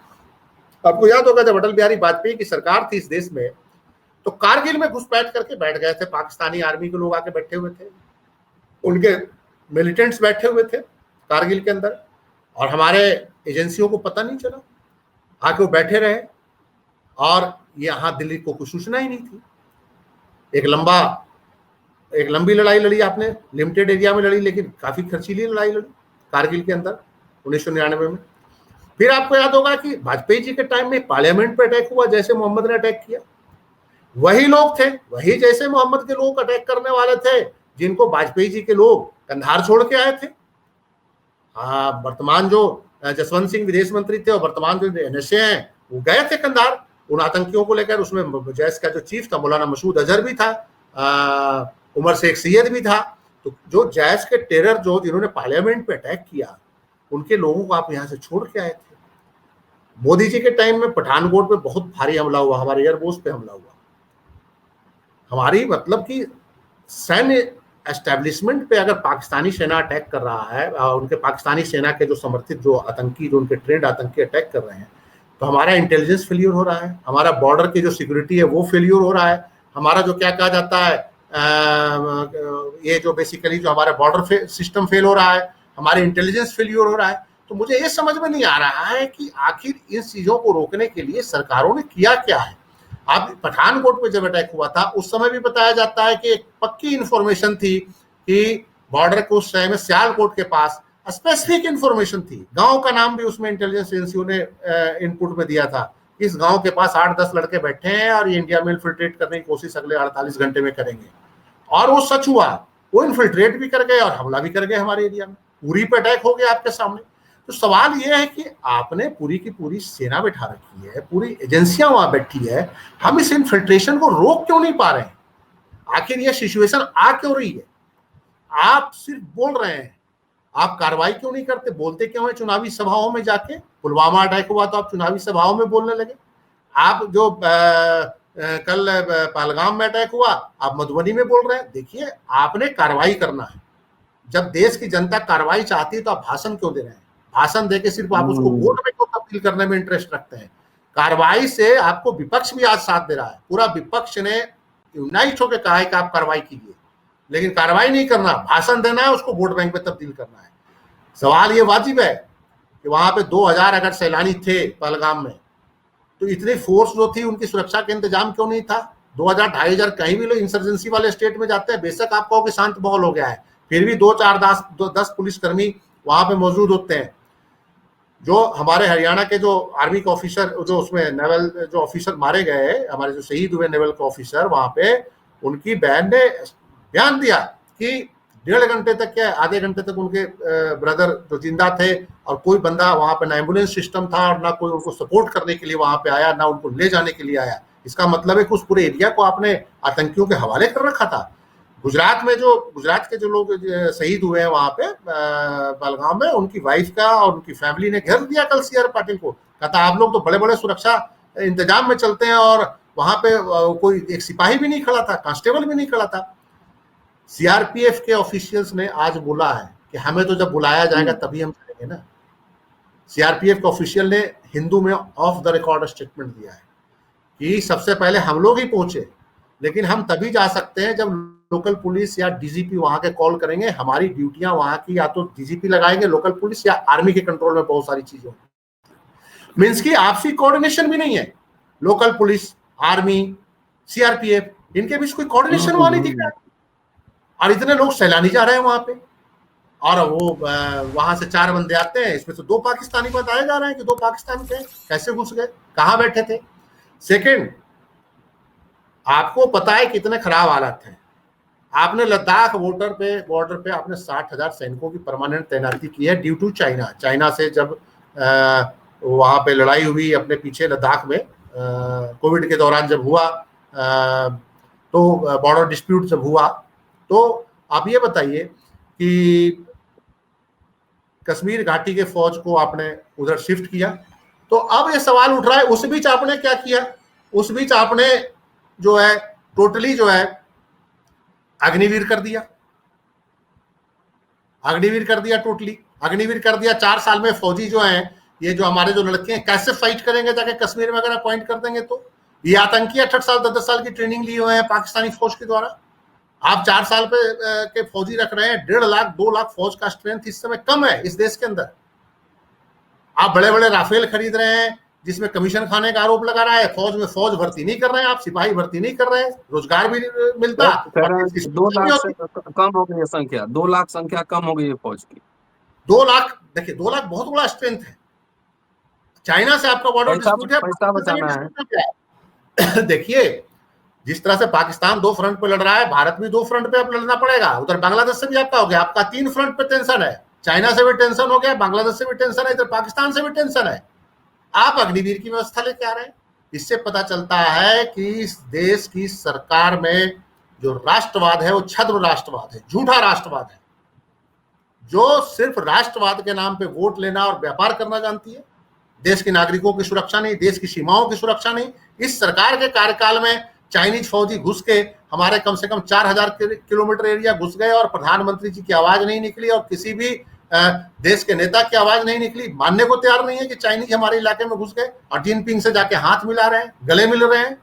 आपको याद होगा जब अटल बिहारी वाजपेयी की सरकार थी इस देश में, तो कारगिल में घुसपैठ करके बैठ गए थे, पाकिस्तानी आर्मी के लोग आके बैठे हुए थे, उनके मिलिटेंट्स बैठे हुए थे कारगिल के अंदर, और हमारे एजेंसियों को पता नहीं चला, आके वो बैठे रहे, और यहाँ दिल्ली को कुछ सूचना ही नहीं थी। एक लंबी लड़ाई लड़ी आपने, लिमिटेड एरिया में लड़ी, लेकिन काफी खर्चीली लड़ाई लड़ी कारगिल के अंदर 1999 में। फिर आपको याद होगा कि वाजपेयी जी के टाइम में पार्लियामेंट पे अटैक हुआ, जैसे मोहम्मद ने अटैक किया, वही लोग थे, वही जैसे मोहम्मद के लोग अटैक करने वाले थे जिनको वाजपेयी जी के लोग कंधार छोड़ के आए थे। हाँ, वर्तमान जो जसवंत सिंह विदेश मंत्री थे और वर्तमान जो एनएसए हैं वो गए थे कंधार, उन आतंकियों को लेकर। उसमें जैश का जो चीफ था मौलाना मसूद अजहर भी था, उमर शेख सैयद भी था। तो जो जैश के टेरर जो जिन्होंने पार्लियामेंट पे अटैक किया, उनके लोगों को आप यहाँ से छोड़ के आए थे। मोदी जी के टाइम में पठानकोट पे बहुत भारी हमला हुआ, हमारे एयरबोर्स पे हमला हुआ। हमारी मतलब कि सैन्य एस्टेब्लिशमेंट पे अगर पाकिस्तानी सेना अटैक कर रहा है, उनके पाकिस्तानी सेना के जो समर्थित जो आतंकी, जो उनके ट्रेंड आतंकी अटैक कर रहे हैं, तो हमारा इंटेलिजेंस फेल्यूर हो रहा है, हमारा बॉर्डर की जो सिक्योरिटी है वो फेल्यूर हो रहा है, हमारा जो क्या कहा जाता है ये जो बेसिकली जो हमारा बॉर्डर सिस्टम फेल हो रहा है, हमारे इंटेलिजेंस फेल्यूर हो रहा है। तो मुझे ये समझ में नहीं आ रहा है कि आखिर इन चीजों को रोकने के लिए सरकारों ने किया क्या है। आप पठानकोट में जब अटैक हुआ था उस समय भी बताया जाता है कि एक पक्की इंफॉर्मेशन थी कि बॉर्डर के उस समय में सियालकोट के पास स्पेसिफिक इंफॉर्मेशन थी, गांव का नाम भी उसमें इंटेलिजेंस एजेंसियों ने इनपुट में दिया था, इस गांव के पास 8-10 लड़के बैठे हैं और ये इंडिया में इन्फिल्ट्रेट करने की कोशिश अगले 48 घंटे में करेंगे। और वो सच हुआ, वो इन्फिल्ट्रेट भी कर गए और हमला भी कर गए हमारे एरिया में, उरी पे अटैक हो गया आपके सामने। तो सवाल ये है कि आपने पूरी की पूरी सेना बैठा रखी है, पूरी एजेंसियां वहां बैठी है, हम इस इन्फिल्ट्रेशन को रोक क्यों नहीं पा रहे हैं? आखिर ये सिचुएशन आ क्यों रही है? आप सिर्फ बोल रहे हैं, आप कार्रवाई क्यों नहीं करते? बोलते क्यों है चुनावी सभाओं में जाके? पुलवामा अटैक हुआ तो आप चुनावी सभाओं में बोलने लगे। आप जो कल पहलगाम में अटैक हुआ आप मधुबनी में बोल रहे हैं। देखिए, आपने कार्रवाई करना है। जब देश की जनता कार्रवाई चाहती है तो आप भाषण क्यों दे रहे हैं? भाषण देके सिर्फ आप उसको वोट में क्यों तब्दील करने में इंटरेस्ट रखते हैं? कार्रवाई से आपको विपक्ष भी आज साथ दे रहा है, पूरा विपक्ष ने यूनाइट होकर कहा है कि आप कार्रवाई कीजिए, लेकिन कार्रवाई नहीं करना, भाषण देना है, उसको वोट बैंक में तब्दील करना है। सवाल ये वाजिब है कि वहां पे 2000 अगर सैलानी थे पहलगाम में, तो इतनी फोर्स जो थी उनकी सुरक्षा का इंतजाम क्यों नहीं था? 2000-2500 कहीं भी लोग इंसर्जेंसी वाले स्टेट में जाते हैं, बेशक आप कहो कि शांत माहौल हो गया है, फिर भी 2-4-10 पुलिसकर्मी वहां पे मौजूद होते हैं। जो हमारे हरियाणा के जो आर्मी के ऑफिसर, जो उसमें नेवल जो ऑफिसर मारे गए, हमारे जो शहीद हुए नेवल के ऑफिसर, वहां पे उनकी बहन ने बयान दिया कि 1.5 घंटे तक क्या आधे घंटे तक उनके ब्रदर जो जिंदा थे और कोई बंदा वहां पे ना एम्बुलेंस सिस्टम था और ना कोई उनको सपोर्ट करने के लिए वहां पे आया, ना उनको ले जाने के लिए आया। इसका मतलब है कि उस पूरे एरिया को आपने आतंकियों के हवाले कर रखा था। गुजरात के जो लोग शहीद हुए हैं वहां पे पहलगाम में, उनकी वाइफ का और उनकी फैमिली ने घेर दिया कल CR पाटिल को। कहता आप लोग तो बड़े बड़े सुरक्षा इंतजाम में चलते हैं और वहां पे कोई एक सिपाही भी नहीं खड़ा था, कांस्टेबल भी नहीं खड़ा था। CRPF के ऑफिशियल्स ने आज बोला है कि हमें तो जब बुलाया जाएगा तभी हम करेंगे ना। CRPF के ऑफिशियल ने हिंदू में ऑफ द रिकॉर्ड स्टेटमेंट दिया है कि सबसे पहले हम लोग ही पहुंचे, लेकिन हम तभी जा सकते हैं जब लोकल पुलिस या DGP वहां के कॉल करेंगे। हमारी ड्यूटियां वहां की या तो DGP लगाएंगे, लोकल पुलिस या आर्मी के कंट्रोल में बहुत सारी चीजें मीन्स की आपसी कोऑर्डिनेशन भी नहीं है। लोकल पुलिस, आर्मी, CRPF, इनके बीच कोई कोऑर्डिनेशन वहां नहीं दिख रहा है। और इतने लोग सैलानी जा रहे हैं वहां पे, और वो वहां से 4 बंदे आते हैं, इसमें से 2 पाकिस्तानी बताए जा रहे हैं कि 2 पाकिस्तानी थे। कैसे घुस गए, कहां बैठे थे? सेकंड, आपको पता है कितने खराब हालात हैं। आपने लद्दाख बॉर्डर पे आपने 60,000 सैनिकों की परमानेंट तैनाती की है ड्यू टू चाइना से जब वहां पे लड़ाई हुई अपने पीछे लद्दाख में, कोविड के दौरान जब हुआ, तो बॉर्डर डिस्प्यूट जब हुआ, तो आप ये बताइए कि कश्मीर घाटी के फौज को आपने उधर शिफ्ट किया। तो अब ये सवाल उठ रहा है उस बीच आपने क्या किया? उस बीच आपने जो है टोटली जो है अग्निवीर कर दिया, टोटली अग्निवीर कर दिया। 4 साल में फौजी जो हैं, ये जो हमारे जो लड़के हैं, कैसे फाइट करेंगे जाके कश्मीर में अगर अपॉइंट कर देंगे तो? ये आतंकी 8 साल 10 साल की ट्रेनिंग लिए हुए हैं पाकिस्तानी फौज के द्वारा। आप 4 साल पे के फौजी रख रहे हैं। 1.5 लाख 2 लाख फौज का स्ट्रेंथ इस समय कम है इस देश के अंदर। आप बड़े बड़े राफेल खरीद रहे हैं जिसमें कमीशन खाने का आरोप लगा रहा है। फौज में फौज भर्ती नहीं कर रहे हैं, आप सिपाही भर्ती नहीं कर रहे हैं, रोजगार भी मिलता। 2 लाख से कम हो गई संख्या, 2 लाख संख्या कम हो गई है फौज की। 2 लाख, देखिए 2 लाख बहुत बड़ा स्ट्रेंथ है। चाइना से आपका बॉर्डर डिस्प्यूट है, पैसा बचाना है। देखिए, जिस तरह से पाकिस्तान 2 फ्रंट पे लड़ रहा है, भारत भी 2 फ्रंट पे अब लड़ना पड़ेगा। उधर बांग्लादेश से भी आपका हो गया, आपका 3 फ्रंट पे टेंशन है। चाइना से भी टेंशन हो गया, बांग्लादेश से भी टेंशन है, इधर पाकिस्तान से भी टेंशन है। आप अग्निवीर की व्यवस्था लेके आ रहे हैं। इससे पता चलता है कि इस देश की सरकार में जो राष्ट्रवाद है वो छद्म राष्ट्रवाद है, झूठा राष्ट्रवाद है, जो सिर्फ राष्ट्रवाद के नाम पे वोट लेना और व्यापार करना जानती है। देश के नागरिकों की सुरक्षा नहीं, देश की सीमाओं की सुरक्षा नहीं। इस सरकार के कार्यकाल में चाइनीज फौजी घुस के हमारे कम से कम 4000 किलोमीटर एरिया घुस गए और प्रधानमंत्री जी की आवाज नहीं निकली और किसी भी देश के नेता की आवाज नहीं निकली। मानने को तैयार नहीं है कि चाइनीज हमारे इलाके में घुस गए और जिनपिंग से जाके हाथ मिला रहे हैं, गले मिल रहे हैं।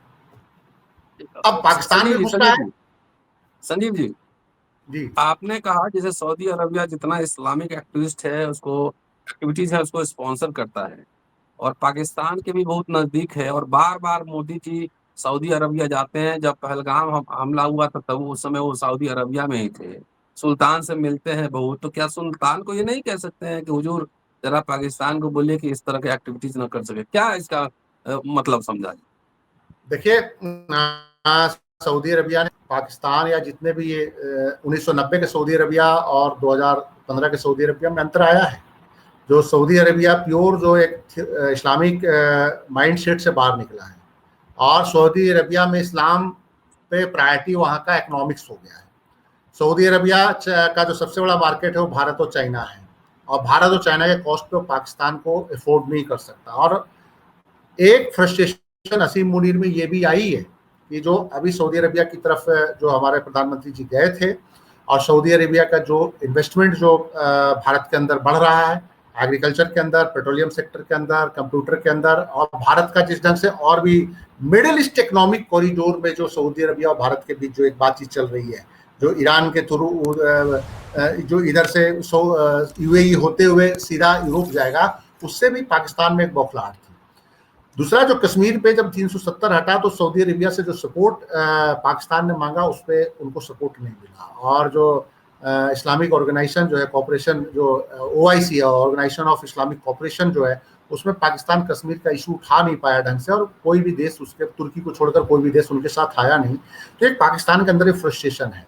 अब पाकिस्तान में घुस रहा है। संजीव जी, जी, आपने कहा जैसे सऊदी अरबिया जितना इस्लामिक एक्टिविस्ट है, उसको एक्टिविटीज है, उसको स्पॉन्सर करता है और पाकिस्तान के भी बहुत नजदीक है और बार बार मोदी जी सऊदी अरबिया जाते हैं। जब पहलगाम हमला हुआ था तब उस समय वो सऊदी अरबिया में ही थे, सुल्तान से मिलते हैं बहुत। तो क्या सुल्तान को ये नहीं कह सकते हैं कि हुजूर जरा पाकिस्तान को बोलिए कि इस तरह के एक्टिविटीज ना कर सके? क्या इसका मतलब समझा? देखिए, सऊदी अरबिया ने पाकिस्तान या जितने भी ये 1990 के सऊदी अरबिया और 2015 के सऊदी अरबिया में अंतर आया है। जो सऊदी अरबिया प्योर जो एक इस्लामिक माइंड सेट से बाहर निकला है और सऊदी अरबिया में इस्लाम पे प्रायोरिटी वहाँ का इकोनॉमिक्स हो गया है। सऊदी अरबिया का जो सबसे बड़ा मार्केट है वो भारत और चाइना है और भारत और चाइना के कॉस्ट पे पाकिस्तान को अफोर्ड नहीं कर सकता। और एक फ्रस्ट्रेशन असीम मुनीर में ये भी आई है कि जो अभी सऊदी अरबिया की तरफ जो हमारे प्रधानमंत्री जी गए थे और सऊदी अरबिया का जो इन्वेस्टमेंट जो भारत के अंदर बढ़ रहा है, एग्रीकल्चर के अंदर, पेट्रोलियम सेक्टर के अंदर, कंप्यूटर के अंदर, और भारत का जिस ढंग से और भी मिडिल ईस्ट इकोनॉमिक कॉरिडोर में जो सऊदी अरबिया और भारत के बीच जो एक बातचीत चल रही है, जो ईरान के थ्रू जो इधर से यूएई होते हुए सीधा यूरोप जाएगा, उससे भी पाकिस्तान में एक बौखलाहट थी। दूसरा, जो कश्मीर पे जब 370 हटा तो सऊदी अरबिया से जो सपोर्ट पाकिस्तान ने मांगा उस पर उनको सपोर्ट नहीं मिला। और जो इस्लामिक ऑर्गेनाइजेशन जो है कॉपरेशन, जो OIC है, ऑर्गेनाइजेशन ऑफ इस्लामिक कॉपरेशन जो है, उसमें पाकिस्तान कश्मीर का इशू उठा नहीं पाया ढंग से और कोई भी देश उसके, तुर्की को छोड़कर कोई भी देश उनके साथ आया नहीं। तो एक पाकिस्तान के अंदर एक फ्रस्ट्रेशन है।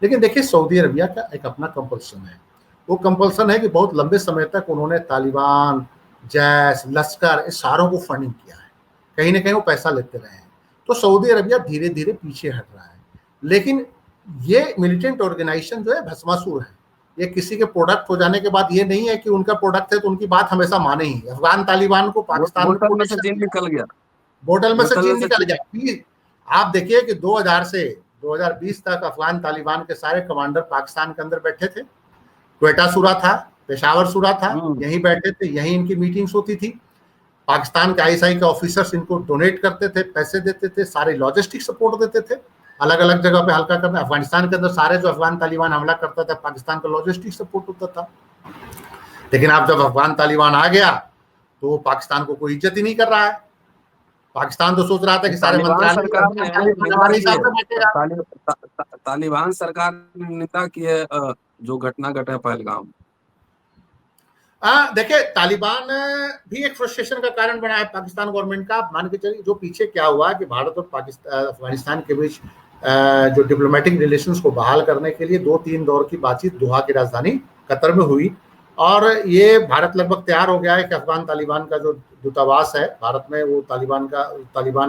लेकिन देखिए, सऊदी अरबिया का एक अपना कंपल्सन है। वो कंपल्सन है कि बहुत लंबे समय तक उन्होंने तालिबान, जैश, लश्कर, इस सारों को फंडिंग किया है, कहीं ना कहीं वो पैसा लेते रहे हैं। तो सऊदी अरबिया धीरे धीरे पीछे हट रहा है। लेकिन ये मिलिटेंट ऑर्गेनाइजेशन जो है भस्मासुर है। ये किसी के प्रोडक्ट हो जाने के बाद ये नहीं है कि उनका प्रोडक्ट है तो उनकी बात हमेशा माने ही। अफगान तालिबान को पाकिस्तान बोतल में से जीन निकल गया, बोतल में से जीन निकल गया। आप देखिए कि 2000 से 2020 तक अफगान तालिबान के सारे कमांडर पाकिस्तान के अंदर बैठे थे। क्वेटा सूरा था, पेशावर सूरा था, यहीं बैठे थे, यहीं इनकी मीटिंग्स होती थी। पाकिस्तान के ISI के ऑफिसर्स इनको डोनेट करते थे, पैसे देते थे, सारे लॉजिस्टिक सपोर्ट देते थे, अलग अलग जगह पे हल्का करना। अफगानिस्तान के अंदर सारे जो अफगान तालिबान हमला करता था, पाकिस्तान का लॉजिस्टिक सपोर्ट होता था। लेकिन अब जब अफगान तालिबान आ गया तो पाकिस्तान को कोई इज्जत ही नहीं कर रहा है। पाकिस्तान तो सोच रहा था कि सारे तालिबान सरकार ने निंदा की है जो घटना घटा है पहलगाम। देखिए, तालिबान भी एक फ्रस्ट्रेशन का कारण बना है पाकिस्तान गवर्नमेंट का। मान के चलिए जो पीछे क्या हुआ कि भारत और पाकिस्तान, अफगानिस्तान के बीच जो डिप्लोमेटिक रिलेशंस को बहाल करने के लिए 2-3 दौर की बातचीत दोहा की राजधानी कतर में हुई और ये भारत लगभग तैयार हो गया है कि अफगान तालिबान का जो दूतावास है भारत में, वो तालिबान का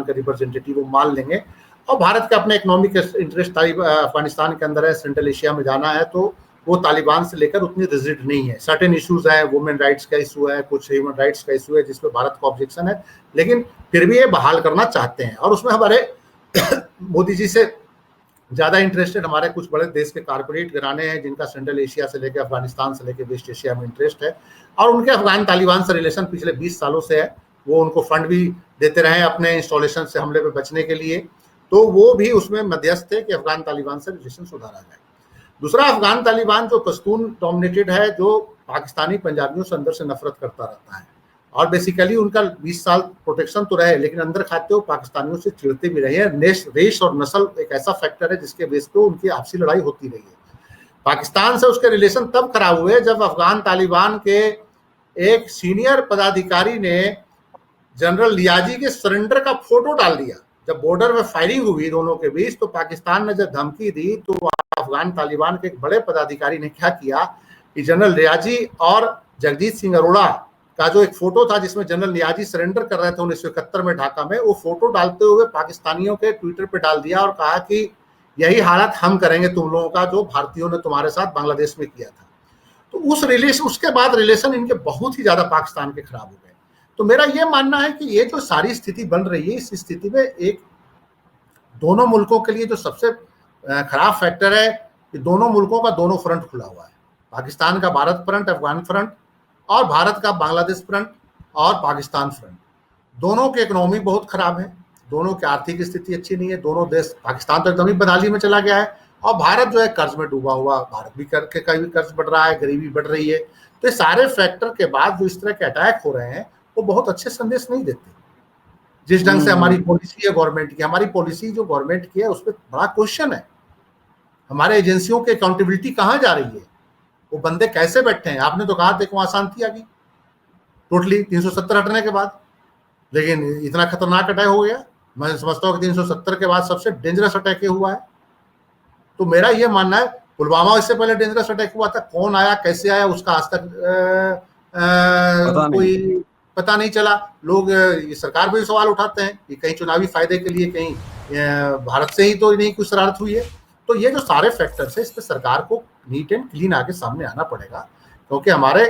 रिप्रेजेंटेटिव वो मान लेंगे। और भारत का अपने इकोनॉमिक इंटरेस्ट अफगानिस्तान के अंदर है, सेंट्रल एशिया में जाना है, तो वो तालिबान से लेकर उतनी रिजिड नहीं है। सर्टेन इश्यूज है, वुमेन राइट्स का इशू है, कुछ ह्यूमन राइट्स का इशू है जिसमें भारत का ऑब्जेक्शन है, लेकिन फिर भी ये बहाल करना चाहते हैं। और उसमें हमारे मोदी जी से ज्यादा इंटरेस्टेड हमारे कुछ बड़े देश के कारपोरेट घराने हैं जिनका सेंट्रल एशिया से लेकर अफगानिस्तान से लेकर वेस्ट एशिया में इंटरेस्ट है और उनके अफगान तालिबान से रिलेशन पिछले 20 सालों से है। वो उनको फंड भी देते रहे अपने इंस्टॉलेशन से हमले पे बचने के लिए, तो वो भी उसमें मध्यस्थ थे कि अफगान तालिबान से रिलेशन सुधारा जाए। दूसरा, अफगान तालिबान जो पश्तून डोमिनेटेड है, जो पाकिस्तानी पंजाबियों से अंदर से नफरत करता रहता है और बेसिकली उनका 20 साल प्रोटेक्शन तो रहे, लेकिन अंदर खाते हुए पाकिस्तानियों से चिढ़ते भी रहे हैं। रेस और नस्ल एक ऐसा फैक्टर है जिसके बेस पे उनकी आपसी लड़ाई होती रही है। पाकिस्तान से उसके रिलेशन तब खराब हुए जब अफगान तालिबान के एक सीनियर पदाधिकारी ने जनरल लियाजी के सरेंडर का फोटो डाल दिया। जब बॉर्डर में फायरिंग हुई दोनों के बीच, तो पाकिस्तान ने जब धमकी दी तो अफगान तालिबान के एक बड़े पदाधिकारी ने क्या किया कि जनरल लियाजी और जगजीत सिंह अरोड़ा का जो एक फोटो था जिसमें जनरल नियाजी सरेंडर कर रहे थे 1971 में ढाका में, वो फोटो डालते हुए पाकिस्तानियों के ट्विटर पे डाल दिया और कहा कि यही हालत हम करेंगे तुम लोगों का जो भारतीयों ने तुम्हारे साथ बांग्लादेश में किया था। तो उसके बाद रिलेशन इनके बहुत ही ज्यादा पाकिस्तान के खराब हो गए। तो मेरा ये मानना है कि ये जो सारी स्थिति बन रही है, इस स्थिति में एक दोनों मुल्कों के लिए जो सबसे खराब फैक्टर है कि दोनों मुल्कों का दोनों फ्रंट खुला हुआ है, पाकिस्तान का भारत फ्रंट, अफगान फ्रंट, और भारत का बांग्लादेश फ्रंट और पाकिस्तान फ्रंट। दोनों की इकोनॉमी बहुत खराब है, दोनों की आर्थिक स्थिति अच्छी नहीं है, दोनों देश, पाकिस्तान तो एकदम ही बदहाली में चला गया है और भारत जो है कर्ज में डूबा हुआ, भारत भी का भी कर्ज बढ़ रहा है, गरीबी बढ़ रही है। तो ये सारे फैक्टर के बाद जो इस तरह के अटैक हो रहे हैं वो बहुत अच्छे संदेश नहीं देते। जिस ढंग से हमारी पॉलिसी है गवर्नमेंट की, हमारी पॉलिसी जो गवर्नमेंट की है उस पर बड़ा क्वेश्चन है। हमारे एजेंसियों की अकाउंटेबिलिटी कहाँ जा रही है, वो बंदे कैसे बैठे हैं। आपने तो कहा था कि वहां शांति आ गई टोटली 370 हटने के बाद, लेकिन इतना खतरनाक अटैक हो गया। मैं समझता हूँ कि 370 के बाद सबसे डेंजरस अटैक हुआ है। तो मेरा ये मानना है, पुलवामा इससे पहले डेंजरस अटैक हुआ था, कौन आया कैसे आया उसका आज तक कोई पता नहीं चला। लोग ये सरकार पे भी सवाल उठाते हैं कि कहीं चुनावी फायदे के लिए कहीं भारत से ही तो नहीं कुछ शरारत हुई है। तो ये जो सारे फैक्टर्स है, इस पर सरकार को नीट एंड क्लीन आके सामने आना पड़ेगा, क्योंकि हमारे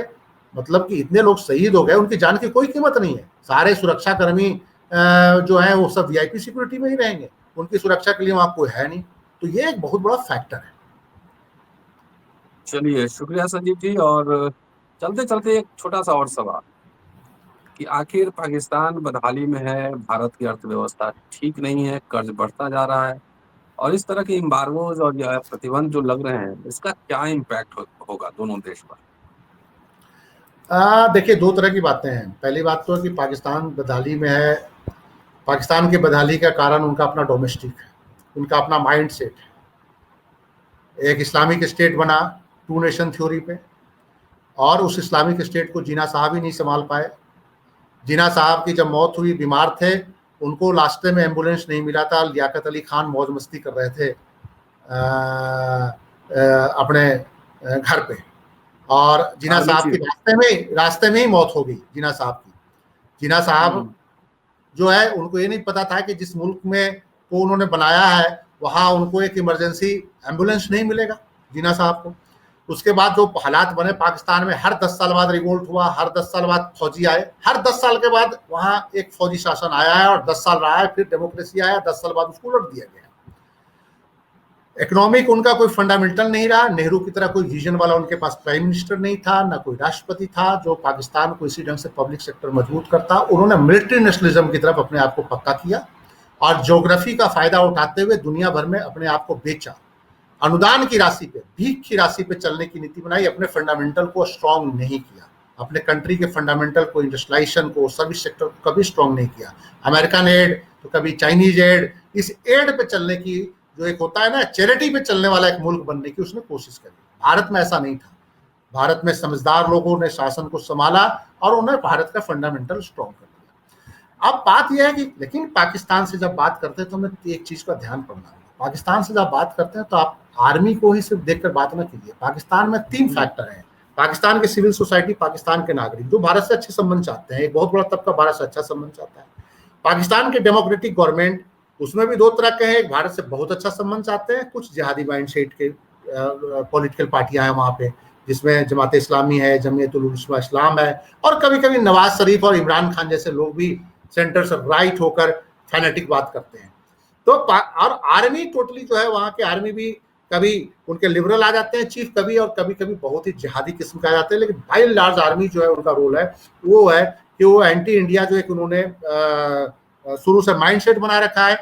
मतलब कि इतने लोग शहीद हो गए, उनकी जान की कोई कीमत नहीं है। सारे सुरक्षाकर्मी जो है वो सब वीआईपी सिक्योरिटी में ही रहेंगे, उनकी सुरक्षा के लिए वहां कोई है नहीं। तो ये एक बहुत बड़ा फैक्टर है। चलिए, शुक्रिया संजीव जी। और चलते चलते एक छोटा सा और सवाल कि आखिर पाकिस्तान बदहाली में है, भारत की अर्थव्यवस्था ठीक नहीं है, कर्ज बढ़ता जा रहा है, और इस तरह के एम्बार्गोज और प्रतिबंध जो लग रहे हैं, इसका क्या इम्पैक्ट होगा दोनों देश पर? देखिए, दो तरह की बातें हैं। पहली बात तो है कि पाकिस्तान बदहाली में है। पाकिस्तान की बदहाली का कारण उनका अपना डोमेस्टिक है, उनका अपना माइंड सेट है। एक इस्लामिक स्टेट बना 2 नेशन थ्योरी पे, और उस इस्लामिक स्टेट को जिन्ना साहब ही नहीं संभाल पाए। जिन्ना साहब की जब मौत हुई, बीमार थे, उनको रास्ते में एम्बुलेंस नहीं मिला था, लियाकत अली खान मौज मस्ती कर रहे थे अपने घर पे, और जिन्ना साहब की रास्ते में ही मौत हो गई। जिन्ना साहब की, जिन्ना साहब जो है, उनको ये नहीं पता था कि जिस मुल्क में को उन्होंने बनाया है वहां उनको एक इमरजेंसी एम्बुलेंस नहीं मिलेगा, जिन्ना साहब को। उसके बाद जो हालात बने पाकिस्तान में, हर 10 साल बाद रिवोल्ट हुआ, हर 10 साल बाद फौजी आए, हर 10 साल के बाद वहां एक फौजी शासन आया है और 10 साल रहा है, फिर डेमोक्रेसी आया, 10 साल बाद उसको उलट दिया गया। इकोनॉमिक उनका कोई फंडामेंटल नहीं रहा। नेहरू की तरह कोई विजन वाला उनके पास प्राइम मिनिस्टर नहीं था, ना कोई राष्ट्रपति था जो पाकिस्तान को इसी ढंग से पब्लिक सेक्टर मजबूत करता। उन्होंने मिलिट्री नेशनलिज्म की तरफ अपने आप को पक्का किया और ज्योग्राफी का फायदा उठाते हुए दुनिया भर में अपने आप को बेचा। अनुदान की राशि पे, भीख की राशि पे चलने की नीति बनाई, अपने फंडामेंटल को स्ट्रांग नहीं किया, अपने कंट्री के फंडामेंटल को, इंडस्ट्रियलाइजेशन को, सर्विस सेक्टर को कभी स्ट्रांग नहीं किया। अमेरिकन एड तो कभी चाइनीज एड, इस एड पे चलने की, जो एक होता है ना चैरिटी पे चलने वाला एक मुल्क बनने की उसने कोशिश करी। भारत में ऐसा नहीं था। भारत में समझदार लोगों ने शासन को संभाला और उन्होंने भारत का फंडामेंटल स्ट्रांग कर दिया। अब बात यह है कि लेकिन पाकिस्तान से जब बात करते हैं तो हमें एक चीज का ध्यान पड़ना है। पाकिस्तान से जब बात करते हैं तो आप आर्मी को ही सिर्फ देखकर बात ना कीजिए। पाकिस्तान में 3 फैक्टर हैं। पाकिस्तान की सिविल सोसाइटी, पाकिस्तान के नागरिक जो भारत से अच्छे संबंध चाहते हैं, एक बहुत बड़ा तबका भारत से अच्छा संबंध चाहता है। पाकिस्तान के डेमोक्रेटिक गवर्नमेंट, उसमें भी 2 तरह के हैं। एक भारत से बहुत अच्छा संबंध चाहते हैं, कुछ जिहादी माइंडसेट के पॉलिटिकल पार्टियां हैं वहां पे, जिसमें जमात इस्लामी है, जमीयत उल उलमा इस्लाम है, और कभी कभी नवाज शरीफ और इमरान खान जैसे लोग भी सेंटर से राइट होकर फैनेटिक बात करते हैं। तो और आर्मी टोटली जो है, वहां के आर्मी भी कभी उनके लिबरल आ जाते हैं चीफ कभी, और कभी कभी बहुत ही जिहादी किस्म के आ जाते हैं। लेकिन बाय लार्ज आर्मी जो है, उनका रोल है वो है कि वो एंटी इंडिया जो एक उन्होंने शुरू से माइंडसेट बना रखा है।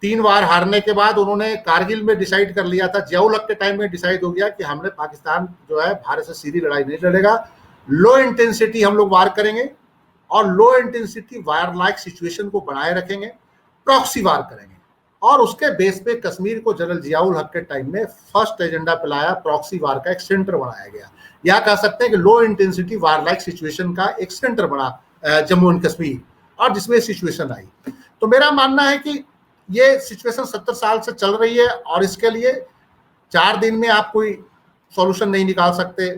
3 बार हारने के बाद उन्होंने कारगिल में डिसाइड कर लिया था, जियाउल हक के टाइम में डिसाइड हो गया कि हमने पाकिस्तान जो है भारत से सीधी लड़ाई नहीं लड़ेगा, लो इंटेंसिटी हम लोग वार करेंगे और लो इंटेंसिटी वार लाइक सिचुएशन को बनाए रखेंगे, प्रॉक्सी वार करेंगे। और उसके बेस पे कश्मीर को जनरल जियाउल हक के टाइम में फर्स्ट एजेंडा पे लाया, प्रॉक्सी वार का एक सेंटर बनाया गया, या कह सकते हैं कि लो इंटेंसिटी वार लाइक सिचुएशन का एक सेंटर बना जम्मू एंड कश्मीर, और जिसमें सिचुएशन आई। तो मेरा मानना है कि ये सिचुएशन 70 साल से चल रही है और इसके लिए 4 दिन में आप कोई सॉल्यूशन नहीं निकाल सकते।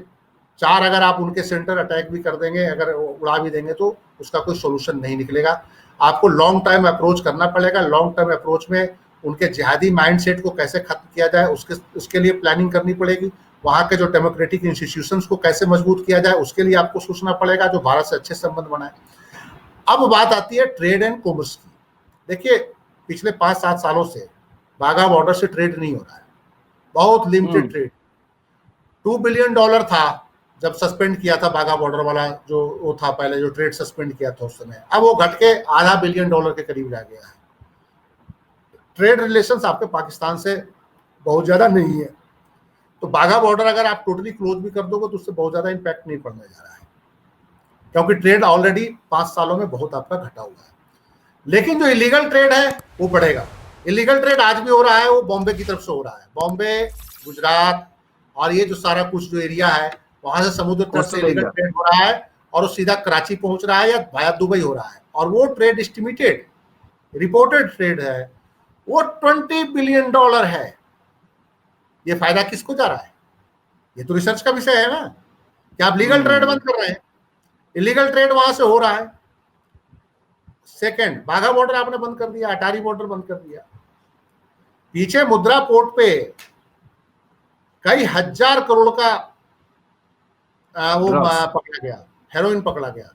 चार अगर आप उनके सेंटर अटैक भी कर देंगे, अगर उड़ा भी देंगे, तो उसका कोई सोल्यूशन नहीं निकलेगा। आपको लॉन्ग टर्म अप्रोच करना पड़ेगा। लॉन्ग टर्म अप्रोच में उनके जिहादी माइंडसेट को कैसे खत्म किया जाए, उसके लिए प्लानिंग करनी पड़ेगी। वहां के जो डेमोक्रेटिक इंस्टीट्यूशंस को कैसे मजबूत किया जाए, उसके लिए आपको सोचना पड़ेगा, जो भारत से अच्छे संबंध बनाए। अब बात आती है ट्रेड एंड कॉमर्स की। देखिए, पिछले 5-7 सालों से वाघा बॉर्डर से ट्रेड नहीं हो रहा है, बहुत लिमिटेड ट्रेड। $2 बिलियन था जब सस्पेंड किया था वाघा बॉर्डर वाला, जो वो था पहले, जो ट्रेड सस्पेंड किया था उस समय। अब वो घट के $500 बिलियन के करीब रह गया है। ट्रेड रिलेशंस आपके पाकिस्तान से बहुत ज्यादा नहीं है, तो वाघा बॉर्डर अगर आप टोटली क्लोज भी कर दोगे तो उससे बहुत ज्यादा इंपैक्ट नहीं पड़ने जा रहा है, क्योंकि ट्रेड ऑलरेडी 5 सालों में बहुत आपका घटा हुआ है। लेकिन जो इलीगल ट्रेड है वो बढ़ेगा। इलीगल ट्रेड आज भी हो रहा है, वो बॉम्बे की तरफ से हो रहा है। बॉम्बे, गुजरात और ये जो सारा कुछ जो एरिया है, वहां से समुद्र तट से इलीगल ट्रेड हो रहा है और वो सीधा कराची पहुंच रहा है या वाया दुबई हो रहा है। और वो ट्रेड एस्टिमेटेड, रिपोर्टेड ट्रेड है, वो $20 बिलियन है। ये फायदा किसको जा रहा है? ये तो रिसर्च का विषय है ना, कि आप लीगल ट्रेड बंद कर रहे हैं, इलीगल ट्रेड वहां से हो रहा है। सेकंड, वाघा बॉर्डर आपने बंद कर दिया, अटारी बॉर्डर बंद कर दिया। पीछे मुद्रा पोर्ट पे कई हजार करोड़ का वो पकड़ा गया, हेरोइन पकड़ा गया,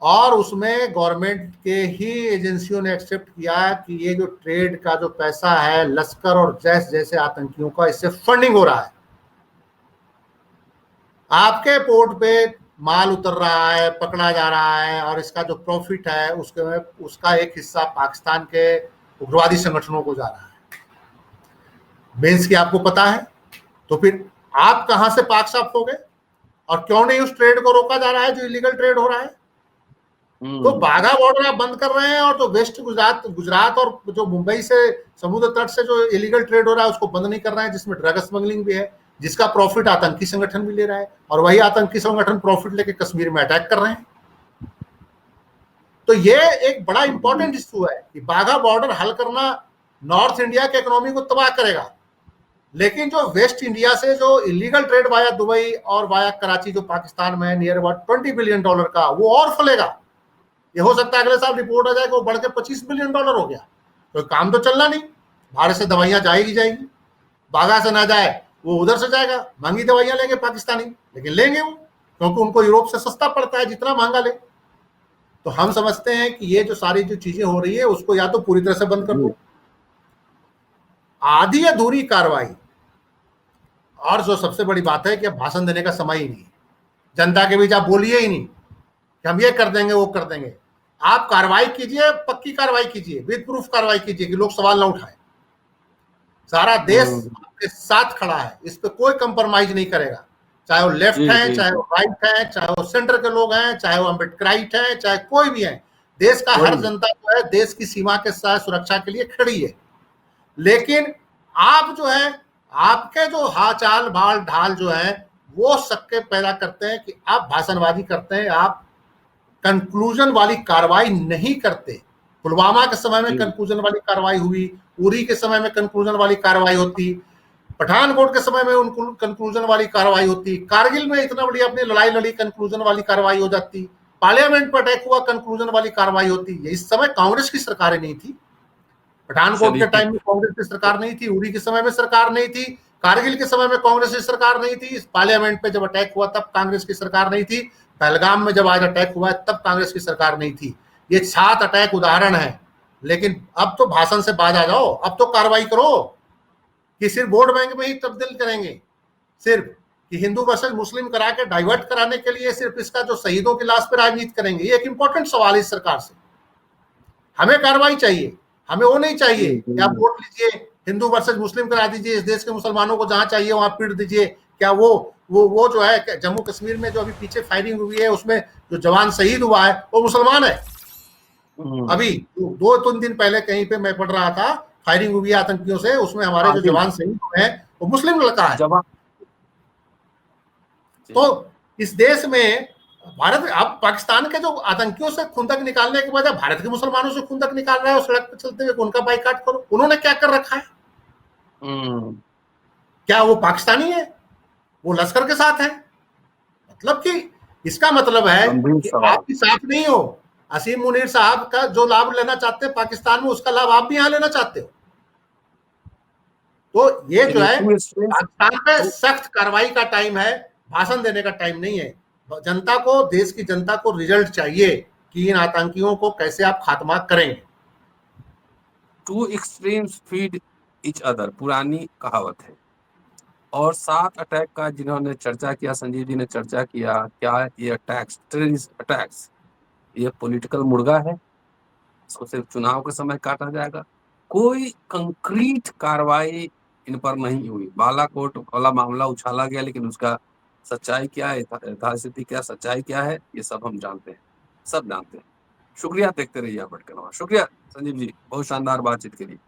और उसमें गवर्नमेंट के ही एजेंसियों ने एक्सेप्ट किया कि ये जो ट्रेड का जो पैसा है, लश्कर और जैश जैसे आतंकियों का, इससे फंडिंग हो रहा है। आपके पोर्ट पे माल उतर रहा है, पकड़ा जा रहा है, और इसका जो प्रॉफिट है उसका एक हिस्सा पाकिस्तान के उग्रवादी संगठनों को जा रहा है। बेंस की आपको पता है, तो फिर आप कहां से पाक साफ हो गए? और क्यों नहीं उस ट्रेड को रोका जा रहा है जो इलीगल ट्रेड हो रहा है? तो वाघा बॉर्डर आप बंद कर रहे हैं, और जो वेस्ट गुजरात और जो मुंबई से समुद्र तट से जो इलीगल ट्रेड हो रहा है उसको बंद नहीं कर रहे हैं, जिसमें ड्रग स्मगलिंग भी है, जिसका प्रॉफिट आतंकी संगठन भी ले रहा है, और वही आतंकी संगठन प्रॉफिट लेके कश्मीर में अटैक कर रहे हैं। तो ये एक बड़ा इंपॉर्टेंट इश्यू है कि वाघा बॉर्डर हल करना नॉर्थ इंडिया के इकोनॉमी को तबाह करेगा, लेकिन जो वेस्ट इंडिया से जो इलीगल ट्रेड वाया दुबई और वाया कराची जो पाकिस्तान में है, नियर अबाउट $20 बिलियन का, वो और फलेगा। ये हो सकता है अगले साल रिपोर्ट आ जाए कि वो बढ़ के $25 बिलियन हो गया। तो काम तो चलना नहीं, भारत से दवाइयां जाएगी, वाघा से ना जाए वो उधर से जाएगा। महंगी दवाइयां लेंगे पाकिस्तानी, लेकिन लेंगे वो, क्योंकि उनको यूरोप से सस्ता पड़ता है जितना महंगा ले। तो हम समझते हैं कि ये जो सारी जो चीजें हो रही है उसको या तो पूरी तरह से बंद कर दो, आधी अधूरी कार्रवाई। और जो सबसे बड़ी बात है कि अब भाषण देने का समय ही नहीं, जनता के बीच आप बोलिए ही नहीं कि हम ये कर देंगे वो कर देंगे। आप कार्रवाई कीजिए, पक्की कार्रवाई कीजिए, विद प्रूफ कार्रवाई कीजिए कि लोग सवाल ना उठाए। सारा देश आपके साथ खड़ा है, इस पे कोई कंप्रोमाइज नहीं करेगा, चाहे वो लेफ्ट है, चाहे वो राइट है, चाहे वो सेंटर के लोग हैं, चाहे वो अम्बेडकराइट है, चाहे कोई भी है। देश का हर जनता जो है देश की सीमा के साथ सुरक्षा के लिए खड़ी है। लेकिन आप जो है, आपके जो हाचाल भाल ढाल जो है वो सबके पैदा करते हैं कि आप भाषणबाजी करते हैं, आप कंक्लूजन वाली कार्रवाई नहीं करते। पुलवामा के समय में कंक्लूजन वाली कार्रवाई हुई, उरी के समय में कंक्लूजन वाली कार्रवाई होती, पठानकोट के समय में कंक्लूजन वाली कार्रवाई होती, कारगिल में इतना बड़ी अपनी लड़ाई लड़ी, कंक्लूजन वाली कार्रवाई हो जाती, पार्लियामेंट पर अटैक हुआ, कंक्लूजन वाली कार्रवाई होती। इस समय कांग्रेस की सरकारें नहीं थी, पठानकोट के टाइम में कांग्रेस की सरकार नहीं थी, उरी के समय में सरकार नहीं थी, कारगिल के समय में कांग्रेस की सरकार नहीं थी, पार्लियामेंट पे जब अटैक हुआ तब कांग्रेस की सरकार नहीं थी, पहलगाम में जब आज अटैक हुआ है तब कांग्रेस की सरकार नहीं थी। ये 7 अटैक उदाहरण है। लेकिन अब तो भाषण से बाज आ जाओ, अब तो कार्रवाई करो कि सिर्फ वोट बैंक में ही तब्दील करेंगे, सिर्फ कि हिंदू वर्सेस मुस्लिम करा के डाइवर्ट कराने के लिए सिर्फ इसका जो शहीदों की लाश पर राजनीति करेंगे। ये एक इंपॉर्टेंट सवाल है इस सरकार से। हमें कार्रवाई चाहिए, हमें वो नहीं चाहिए कि आप वोट लीजिए, हिंदू वर्सेस मुस्लिम करा दीजिए, इस देश के मुसलमानों को जहां चाहिए वहां पीट दीजिए। क्या वो जो है जम्मू कश्मीर में जो अभी पीछे फायरिंग हुई है उसमें जो जवान शहीद हुआ है वो मुसलमान है। अभी 2-3 दिन पहले कहीं पे मैं पढ़ रहा था, फायरिंग हुई है आतंकियों से, उसमें हमारे जो जवान शहीद हुए हैं वो मुस्लिम लड़का है। तो इस देश में भारत अब पाकिस्तान के जो आतंकियों से खुंदक निकालने के बजाय भारत के मुसलमानों से खुंदक निकाल रहा है और सड़क पर चलते हुए उनका बाइकाट करो। उन्होंने क्या कर रखा है? क्या वो पाकिस्तानी है? वो लश्कर के साथ है? मतलब कि इसका मतलब है गंभीर कि सवाल। आप भी साफ नहीं हो। असीम मुनीर साहब का जो लाभ लेना चाहते हैं पाकिस्तान में, उसका लाभ आप भी यहां लेना चाहते हो। तो ये जो चलिए, है, टू एक्सट्रीम्स। पाकिस्तान पे तो सख्त कार्रवाई का टाइम है, भाषण देने का टाइम नहीं है। जनता को, देश की जनता को रिजल्ट चाहिए कि इन आतंकियों को कैसे आप खात्मा करेंगे। Two extremes feed each other, पुरानी कहावत है। और 7 अटैक का जिन्होंने चर्चा किया, संजीव जी ने चर्चा किया, क्या ये अटैक्स, टेररिस्ट अटैक्स, ये पॉलिटिकल मुर्गा है, इसको सिर्फ चुनाव के समय काटा जाएगा। कोई कंक्रीट कार्रवाई इन पर नहीं हुई। बालाकोट वाला मामला उछाला गया, लेकिन उसका सच्चाई क्या है, यथास्थिति क्या, सच्चाई क्या है, ये सब हम जानते हैं, सब जानते हैं। शुक्रिया, देखते रहिए आप भटकर। शुक्रिया संजीव जी, बहुत शानदार बातचीत के लिए।